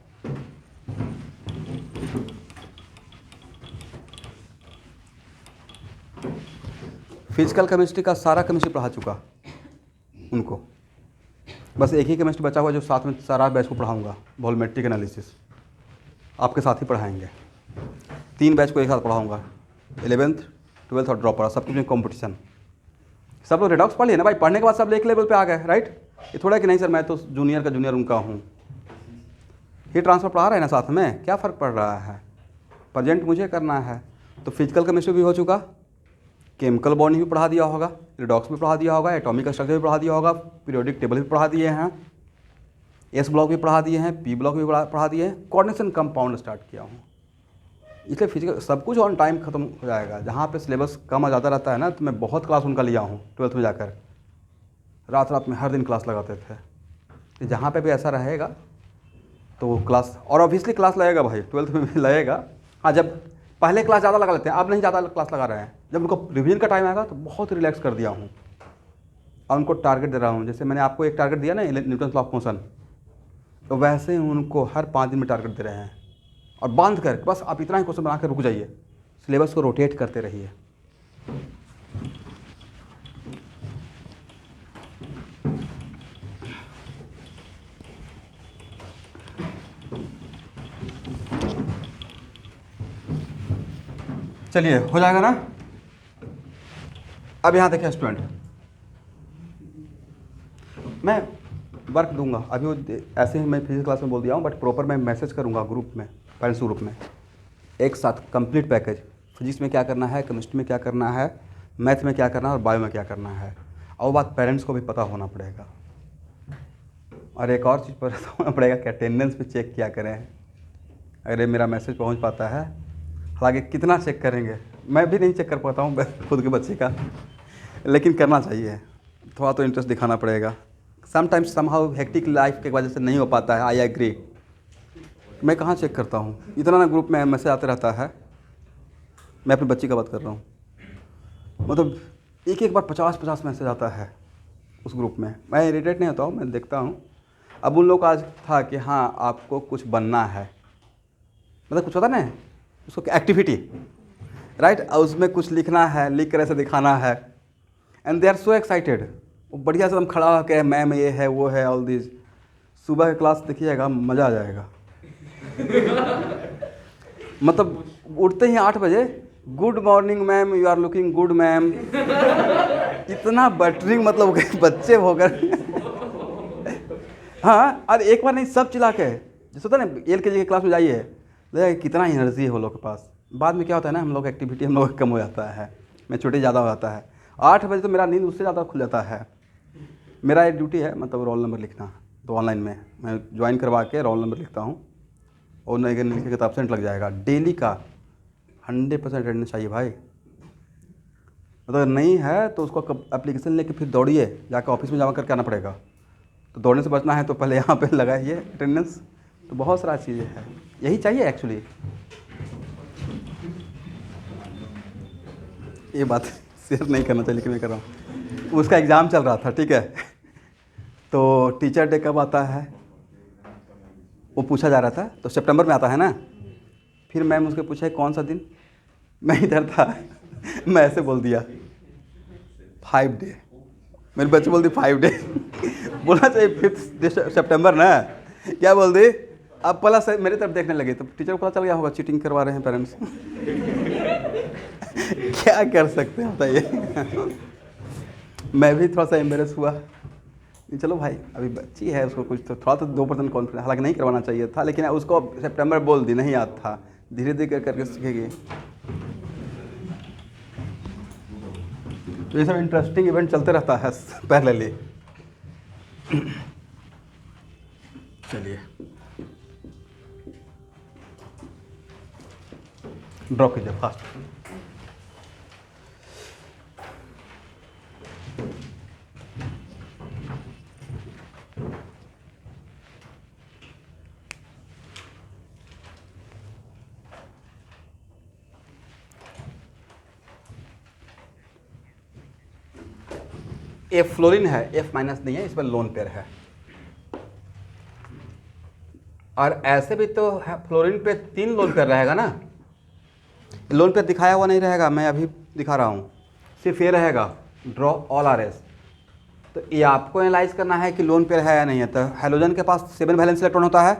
फिजिकल केमिस्ट्री का सारा केमिस्ट्री पढ़ा चुका उनको, बस एक ही केमिस्ट्री बचा हुआ जो साथ में सारा बैच को पढ़ाऊंगा, वॉल्यूमेट्रिक एनालिसिस आपके साथ ही पढ़ाएंगे। 3 बैच को एक साथ पढ़ाऊंगा, 11th 12th और ड्रॉप पढ़ा, सब कुछ में कॉम्पिटिशन। सब लोग रेडॉक्स पढ़ लिए ना भाई, पढ़ने के बाद सब एक लेवल पे आ गए, राइट। ये थोड़ा कि नहीं सर मैं तो जूनियर का जूनियर उनका हूँ, ही ट्रांसफर पढ़ा रहे हैं ना साथ में, क्या फ़र्क पड़ रहा है, प्रेजेंट मुझे करना है। तो फिजिकल केमिस्ट्री भी हो चुका, केमिकल बॉन्डिंग भी पढ़ा दिया होगा, रिडॉक्स भी पढ़ा दिया होगा, एटॉमिक स्ट्रक्चर भी पढ़ा दिया होगा, पीरियोडिक टेबल भी पढ़ा दिए हैं, एस ब्लॉक भी पढ़ा दिए हैं, पी ब्लॉक भी पढ़ा दिए हैं, कोऑर्डिनेशन कंपाउंड स्टार्ट किया हूँ। इसलिए फिजिकल सब कुछ ऑन टाइम खत्म हो जाएगा। जहाँ पे सिलेबस कम आ जाता रहता है ना, तो मैं बहुत क्लास उनका लिया हूँ 12th में जाकर, रात रात में हर दिन क्लास लगाते थे। तो जहाँ पे भी ऐसा रहेगा तो क्लास, और ऑब्वियसली क्लास लगेगा भाई 12th में भी लगेगा। हाँ, जब पहले क्लास ज़्यादा लगा लेते हैं, अब नहीं ज़्यादा क्लास लगा रहे हैं। जब उनको रिवीजन का टाइम आएगा तो बहुत रिलैक्स कर दिया हूँ और उनको टारगेट दे रहा हूँ। जैसे मैंने आपको एक टारगेट दिया ना न्यूटन लॉ ऑफ मोशन, तो वैसे ही उनको हर 5 दिन में टारगेट दे रहे हैं, और बांध कर बस आप इतना ही क्वेश्चन बना कर रुक जाइए, सिलेबस को रोटेट करते रहिए। चलिए हो जाएगा ना। अब यहाँ देखिए स्टूडेंट, मैं वर्क दूंगा अभी, वो ऐसे ही मैं फिजिक्स क्लास में बोल दिया हूँ, बट प्रॉपर मैं मैसेज करूँगा ग्रुप में, पेरेंट्स ग्रुप में, एक साथ कंप्लीट पैकेज। फिजिक्स में क्या करना है, केमिस्ट्री में क्या करना है, मैथ में क्या करना है और बायो में क्या करना है, और वो बात पेरेंट्स को भी पता होना पड़ेगा। और एक और चीज़ पर होना पड़ेगा कि अटेंडेंस भी चेक किया करें, अरे मेरा मैसेज पहुँच पाता है। हालांकि कितना चेक करेंगे, मैं भी नहीं चेक कर पाता हूँ खुद के बच्चे का, लेकिन करना चाहिए, थोड़ा तो इंटरेस्ट दिखाना पड़ेगा। समटाइम्स समहाउ हेक्टिक लाइफ की वजह से नहीं हो पाता है, आई एग्री। मैं कहाँ चेक करता हूँ, इतना ना ग्रुप में मैसेज आते रहता है। मैं अपने बच्चे का बात कर रहा हूँ, मतलब एक बार 50 मैसेज आता है उस ग्रुप में। मैं इरिटेट नहीं होता हूँ, मैं देखता हूँ। अब उन लोग का आज था कि हाँ आपको कुछ बनना है, मतलब कुछ होता ना उसको एक्टिविटी, राइट, उसमें कुछ लिखना है, लिख कर ऐसे दिखाना है, and they are so excited. वो बढ़िया से हम खड़ा होकर मैम ये है वो है ऑल दिस। सुबह की क्लास देखिएगा, मज़ा आ जाएगा। मतलब उठते ही 8 बजे, good morning ma'am, you are looking good ma'am, इतना बटरिंग, मतलब बच्चे होकर हाँ। और एक बार नहीं, सब चिल्ला के, जैसे होता है ना LKG की क्लास में जाइए देखिए कितना एनर्जी है वो लोग के पास। बाद में क्या होता है ना, हम लोग एक्टिविटी हम लोग का कम हो जाता है, मैच्योरिटी ज़्यादा हो जाता है। 8 बजे तो मेरा नींद उससे ज़्यादा खुल जाता है। मेरा एक ड्यूटी है मतलब रोल नंबर लिखना, तो ऑनलाइन में मैं ज्वाइन करवा के रोल नंबर लिखता हूँ और नहीं लिखेगा तो एब्सेंट लग जाएगा। डेली का 100% अटेंडेंस चाहिए भाई। अगर नहीं है तो उसको एप्लीकेशन लेके फिर दौड़िए, जाकर ऑफिस में जमा करके आना पड़ेगा। तो दौड़ने से बचना है तो पहले यहाँ पे लगाइए अटेंडेंस। तो बहुत सारा चीज़ें हैं, यही चाहिए एक्चुअली। ये बात शेयर नहीं करना चाहिए लेकिन मैं कर रहा हूँ। उसका एग्ज़ाम चल रहा था, ठीक है। तो टीचर डे कब आता है वो पूछा जा रहा था, तो सितंबर में आता है ना। फिर मैम उसके पूछा कौन सा दिन, मैं इधर था मैं ऐसे बोल दिया 5 डे। मेरे बच्चे बोल दी 5 डे बोलना चाहिए 5 सितंबर ना, क्या बोल दी। अब पहला से मेरी तरफ देखने लगे तो टीचर को पता चल गया होगा चीटिंग करवा रहे हैं पेरेंट्स क्या कर सकते हैं बताइए। मैं भी थोड़ा सा एम्बेरस हुआ। चलो भाई अभी बच्ची है, उसको कुछ तो थोड़ा तो 2% कॉन्फिडेंस, हालांकि नहीं करवाना चाहिए था, लेकिन उसको सितंबर बोल दी, नहीं याद था, धीरे धीरे करके सीखेगी। तो ये सब इंटरेस्टिंग इवेंट चलते रहता है पैरेलली। चलिए ड्रॉ कीजिए फास्ट। एफ फ्लोरीन है, एफ माइनस नहीं है, इस पर लोन पेयर है। और ऐसे भी तो फ्लोरीन पे 3 लोन पेयर रहेगा ना। लोन पेयर दिखाया हुआ नहीं रहेगा, मैं अभी दिखा रहा हूँ, सिर्फ ये रहेगा ड्रॉ ऑल आर एस। तो ये आपको एनालाइज करना है कि लोन पेयर है या नहीं है। तो हेलोजन के पास 7 वैलेंस इलेक्ट्रॉन होता है,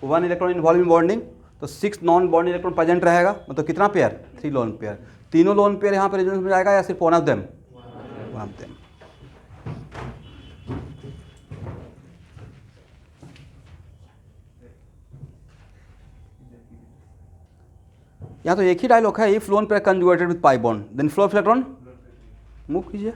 1 इलेक्ट्रॉन इन्वॉल्व इन बॉन्डिंग, तो 6 नॉन बॉन्ड इलेक्ट्रॉन प्रेजेंट रहेगा। मतलब कितना पेयर, 3 लोन पेयर। तीनों लोन पेयर यहाँ पर रेजोनेंस में जाएगा या सिर्फ वन ऑफ देम। यहाँ तो एक ही डायलॉग है, if lone pair conjugated with pi bond then flow of electron. Move कीजिए।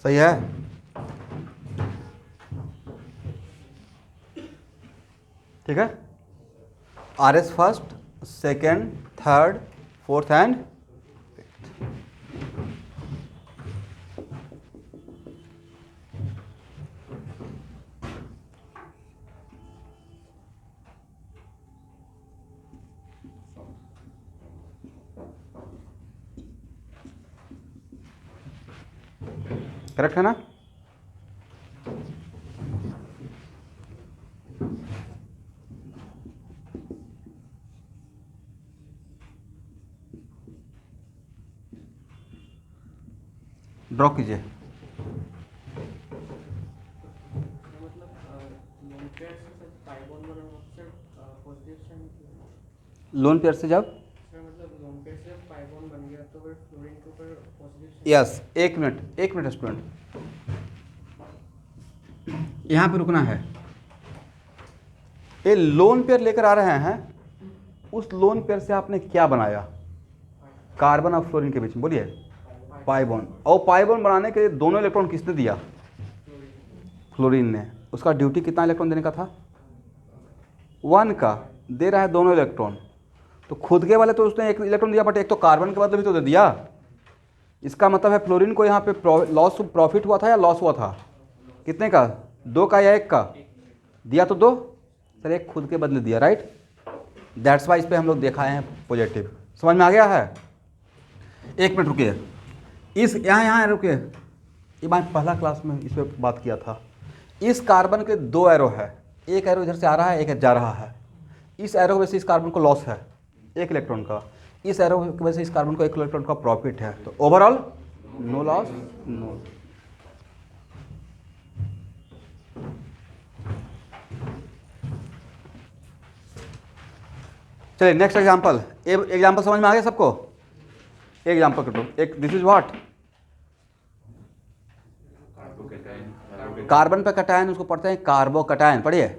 सही है। ठीक है, R S first, second, third, fourth and correct है ना। ड्रॉ कीजिए। लोन पेयर से जब यस, एक मिनट स्टूडेंट, यहाँ पे रुकना है। ये लोन पेयर लेकर आ रहे हैं, उस लोन पेयर से आपने क्या बनाया, कार्बन और फ्लोरीन के बीच में, बोलिए पाई बॉन्ड। और पाई बॉन्ड बनाने के लिए दोनों इलेक्ट्रॉन किसने दिया, फ्लोरीन ने। उसका ड्यूटी कितना इलेक्ट्रॉन देने का था, 1 का, दे रहा है दोनों इलेक्ट्रॉन। तो खुद के वाले तो उसने 1 इलेक्ट्रॉन दिया, बट एक तो कार्बन के बदले भी तो दे दिया। इसका मतलब है फ्लोरीन को यहाँ पे लॉस प्रॉफिट हुआ था या लॉस हुआ था, कितने का, 2 का या 1 का? दिया तो 2, सर एक खुद के बदले दिया, राइट। दैट्स वाई इस पर हम लोग दिखाए हैं पॉजिटिव। समझ में आ गया है? 1 मिनट रुकिए, इस यहाँ रुकिए, ये बात पहला क्लास में इस पर बात किया था। इस कार्बन के 2 एरो है, एक एरो इधर से आ रहा है, एक जा रहा है। इस एरो की वजह से इस कार्बन को लॉस है 1 इलेक्ट्रॉन का, इस एरो की वजह से इस कार्बन को 1 इलेक्ट्रॉन का प्रॉफिट है। तो ओवरऑल नो लॉस, नो। चलिए नेक्स्ट एग्जांपल। एग्जांपल समझ में आ गया सबको? एग्जांपल कर दो। एक दिस इज व्हाट, कार्बन पे कटायन, उसको पढ़ते हैं कार्बोकटायन। पढ़िए।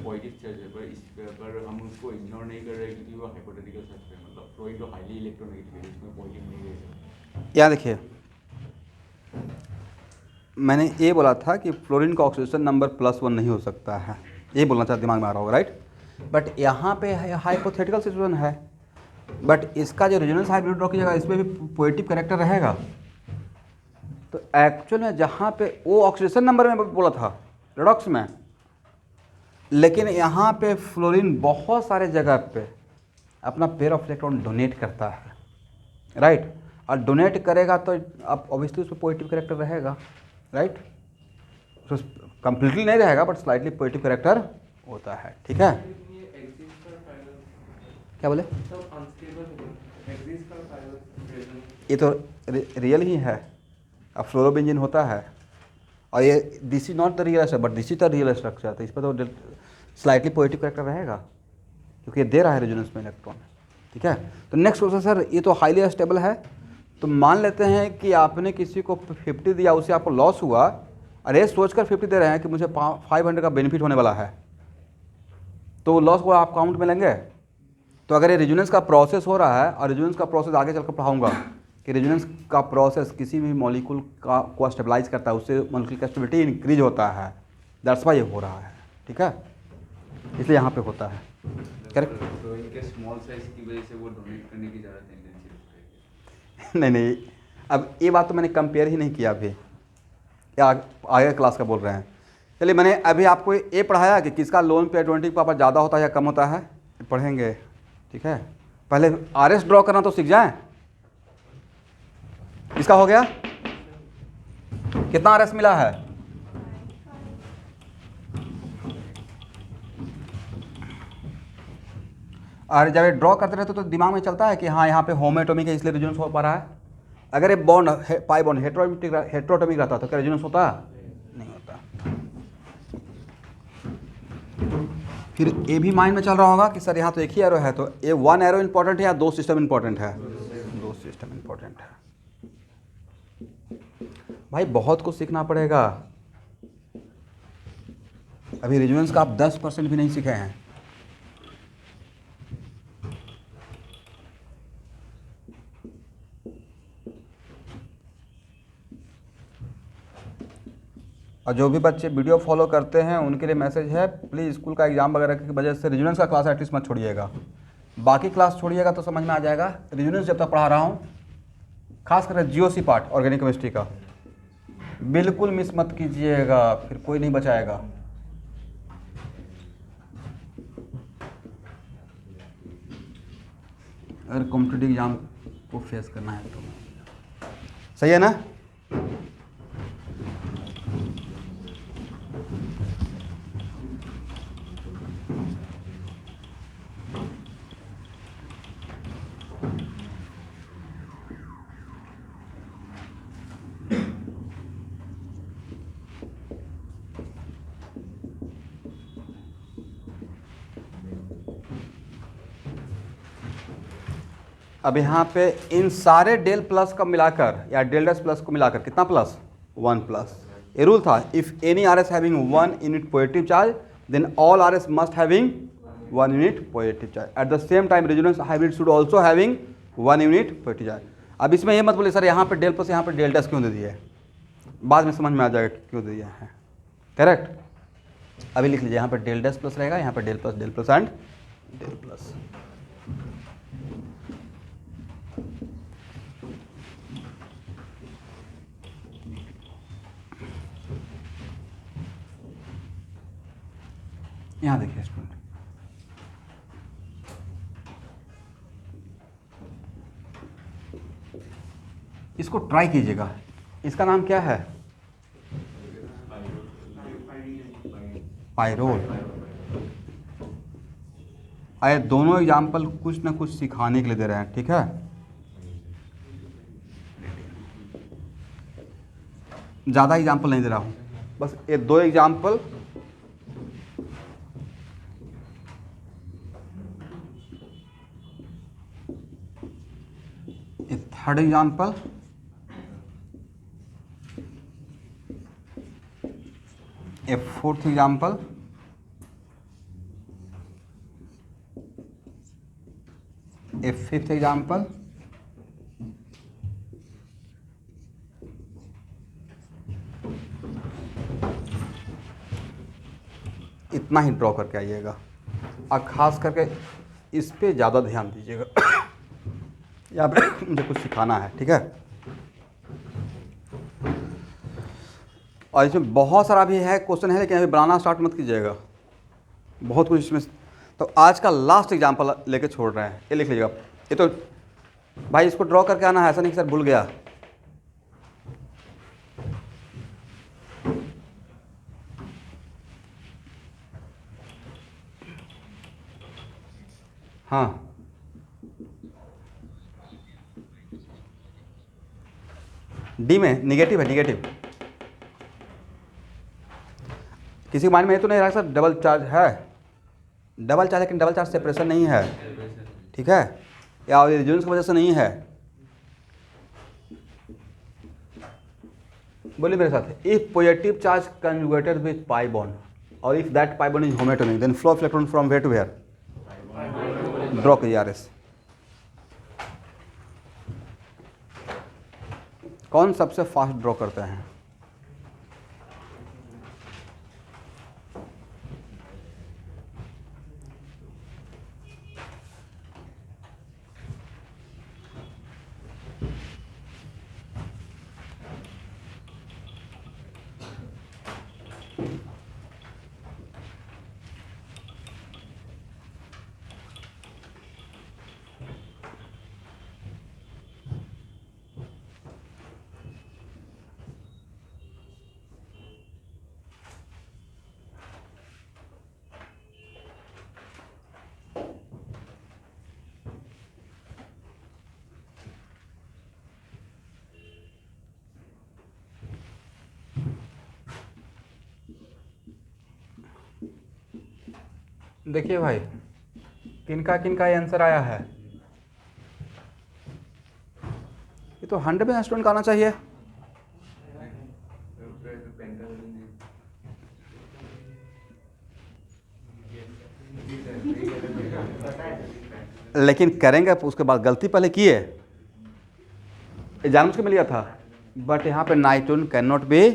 पॉजिटिव चार्ज है, पर हम उसको इग्नोर नहीं कर रहे क्योंकि वो हाइपोथेटिकल चार्ज है, मतलब फ्लोरीन तो हाईली इलेक्ट्रोनेगेटिव है, इसमें पॉजिटिव नहीं है। यहाँ देखिए, मैंने ये बोला था कि फ्लोरीन का ऑक्सीडेशन नंबर +1 नहीं हो सकता है, ये बोलना चाहता, दिमाग में आ रहा होगा, राइट। बट यहाँ पे हाइपोथेटिकल सिचुएशन है, बट इसका जो रेजोनेंस हाइब्रिड ड्रॉ कीजिएगा इसमें भी पॉजिटिव कैरेक्टर रहेगा। तो एक्चुअल में जहाँ पे वो ऑक्सीडेशन नंबर में बोला था रेडॉक्स में, लेकिन यहाँ पे फ्लोरीन बहुत सारे जगह पे अपना पेयर ऑफ इलेक्ट्रॉन डोनेट करता है, राइट। और डोनेट करेगा तो अब ऑब्वियसली उसमें पॉजिटिव कैरेक्टर रहेगा, राइट। तो कंप्लीटली नहीं रहेगा बट स्लाइटली पॉजिटिव कैरेक्टर होता है, ठीक है। क्या बोले? ये तो रियल ही है। अब फ्लोरोबेंजीन होता है और ये this is not the real structure but this is the real structure, तो इस पर तो स्लाइटली पॉजिटिव कैरेक्टर रहेगा क्योंकि ये दे रहा है रेजोनेंस में इलेक्ट्रॉन, ठीक है। तो नेक्स्ट क्वेश्चन, सर ये तो हाईली अनस्टेबल है, तो मान लेते हैं कि आपने किसी को 50 दिया, उससे आपको लॉस हुआ, और ये सोचकर 50 दे रहे हैं कि मुझे 500 का बेनिफिट होने वाला है, तो लॉस को आप काउंट में लेंगे? तो अगर ये रेजोनेंस का प्रोसेस हो रहा है, और रेजोनेंस का प्रोसेस आगे चलकर पढ़ाऊंगा कि रेजोनेंस का प्रोसेस किसी भी मॉलिक्यूल को स्टेबलाइज करता है, उससे मॉलिक्यूल का स्टेबिलिटी इंक्रीज होता है, दैट्स वाई ये हो रहा है, ठीक है, इसलिए यहाँ पे होता है। करेक्ट। तो इनके स्मॉल साइज की वजह से वो डोनेट करने की ज़्यादा टेंडेंसी है। नहीं, अब ये बात तो मैंने कंपेयर ही नहीं किया अभी, आगे क्लास का बोल रहे हैं। चलिए, मैंने अभी आपको ये पढ़ाया कि किसका लोन पे 20 का पावर ज़्यादा होता है या कम होता है, पढ़ेंगे, ठीक है। पहले RS ड्रॉ करना तो सीख जाएं। इसका हो गया, कितना RS मिला है? और जब ये ड्रॉ करते रहते तो दिमाग में चलता है कि हाँ यहाँ पे होमोएटॉमिक है इसलिए रेजोनेंस हो पा रहा है। अगर ये बॉन्ड पाई बॉन्ड हेट्रोएटॉमिक रहता तो क्या रेजोनेंस होता? नहीं होता। फिर ये भी माइंड में चल रहा होगा कि सर यहाँ तो एक ही एरो है, तो ये 1 एरो इंपॉर्टेंट है या 2 सिस्टम इंपॉर्टेंट है? 2 सिस्टम इंपॉर्टेंट है। भाई बहुत कुछ सीखना पड़ेगा, अभी रेजोनेंस का आप 10% भी नहीं सीखे हैं। और जो भी बच्चे वीडियो फॉलो करते हैं उनके लिए मैसेज है, प्लीज़ स्कूल का एग्जाम वगैरह की वजह से रेजोनेंस का क्लास एटलीस्ट मत छोड़िएगा। बाकी क्लास छोड़िएगा तो समझ में आ जाएगा, रेजोनेंस जब तक पढ़ा रहा हूँ, खास करके GOC पार्ट ऑर्गेनिक केमिस्ट्री का बिल्कुल मिस मत कीजिएगा, फिर कोई नहीं बचाएगा। अगर कॉम्पिटिटिव एग्जाम को फेस करना है तो सही है ना। अब यहाँ पे इन सारे डेल प्लस का मिलाकर या डेल डैश प्लस को मिलाकर कितना प्लस? 1 प्लस। ये रूल था, if any R S having 1 unit positive charge then all R S must having 1 unit positive charge. At the same time resonance hybrid should also having 1 unit positive charge. अब इसमें ये मत बोले sir यहाँ पे del plus यहाँ पे delta क्यों दे दिया है, बाद में समझ में आ जाएगा क्यों दे दिया है। करेक्ट, अभी लिख लीजिए, यहाँ पे डेल डैश प्लस रहेगा, यहाँ पे del plus and del plus. यहाँ देखिए स्टूडेंट, इसको ट्राई कीजिएगा, इसका नाम क्या है, पायरोल। आए दोनों एग्जाम्पल कुछ ना कुछ सिखाने के लिए दे रहे हैं, ठीक है। ज़्यादा एग्जाम्पल नहीं दे रहा हूँ, बस ये 2 एग्जाम्पल ये 3rd example, a 4th example, a 5th example, इतना ही ड्रॉ करके आइएगा और ख़ास करके इस पे ज़्यादा ध्यान दीजिएगा। यहाँ पे मुझे कुछ सिखाना है, ठीक है। और इसमें बहुत सारा भी है क्वेश्चन है, लेकिन अभी बनाना स्टार्ट मत कीजिएगा, बहुत कुछ इसमें। तो आज का लास्ट एग्जांपल लेके छोड़ रहे हैं, ये लिख लीजिएगा। ये तो भाई इसको ड्रॉ करके आना है, ऐसा नहीं कि सर भूल गया। हाँ, डी में निगेटिव है, निगेटिव। किसी के माइंड में ये तो नहीं रहा सर डबल चार्ज है, डबल चार्ज, लेकिन डबल चार्ज सेपरेशन नहीं है, ठीक है, या रेजोनेंस की वजह से नहीं है। बोलिए मेरे साथ, if positive charge conjugated with pi bond और if that pi bond is homoatomic then flow of electron from where to where. Draw कीजिए आर एस। कौन सबसे फास्ट ड्रॉ करते हैं? देखिए भाई, किनका किनका आंसर आया है। ये तो 100% स्टूडेंट का आना चाहिए। लेकिन करेंगे उसके बाद गलती पहले किए, एग्जाम के मिल गया था, बट यहाँ पे नाइट्रोजन कैन नॉट बी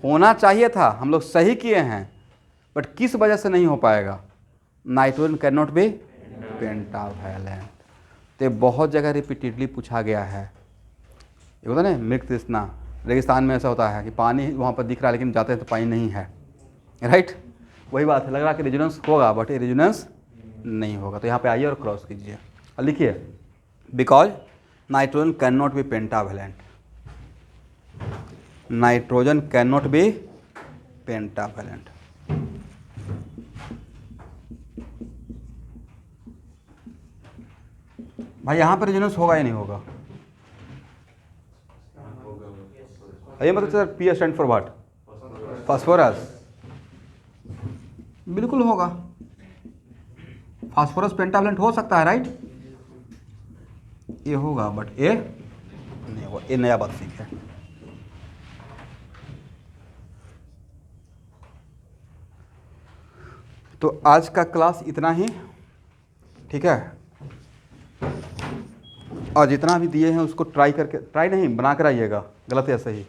होना चाहिए था, हम लोग सही किए हैं, बट किस वजह से नहीं हो पाएगा। Nitrogen can not be pentavalent. तो बहुत जगह रिपीटेडली पूछा गया है। ये होता है ना मृत तृष्णा, रेगिस्तान में ऐसा होता है कि पानी वहाँ पर दिख रहा है लेकिन जाते हैं तो पानी नहीं है, राइट। वही बात है, लग रहा कि रेजोनेंस होगा बट ये रेजोनेंस नहीं होगा। तो यहाँ पे आइए और क्रॉस कीजिए और लिखिए, because nitrogen can not be pentavalent, nitrogen can not be pentavalent. भाई यहाँ पर रेजोनेंस होगा या नहीं होगा? ये मतलब sir P stand for what? Phosphorus. बिल्कुल होगा, फास्फोरस पेंटावैलेंट हो सकता है, राइट। ये होगा बट ये नहीं होगा। ये नया बात सीखे। तो आज का क्लास इतना ही, ठीक है। और जितना भी दिए हैं उसको ट्राई करके, ट्राई नहीं बना कर आइएगा, गलत या सही।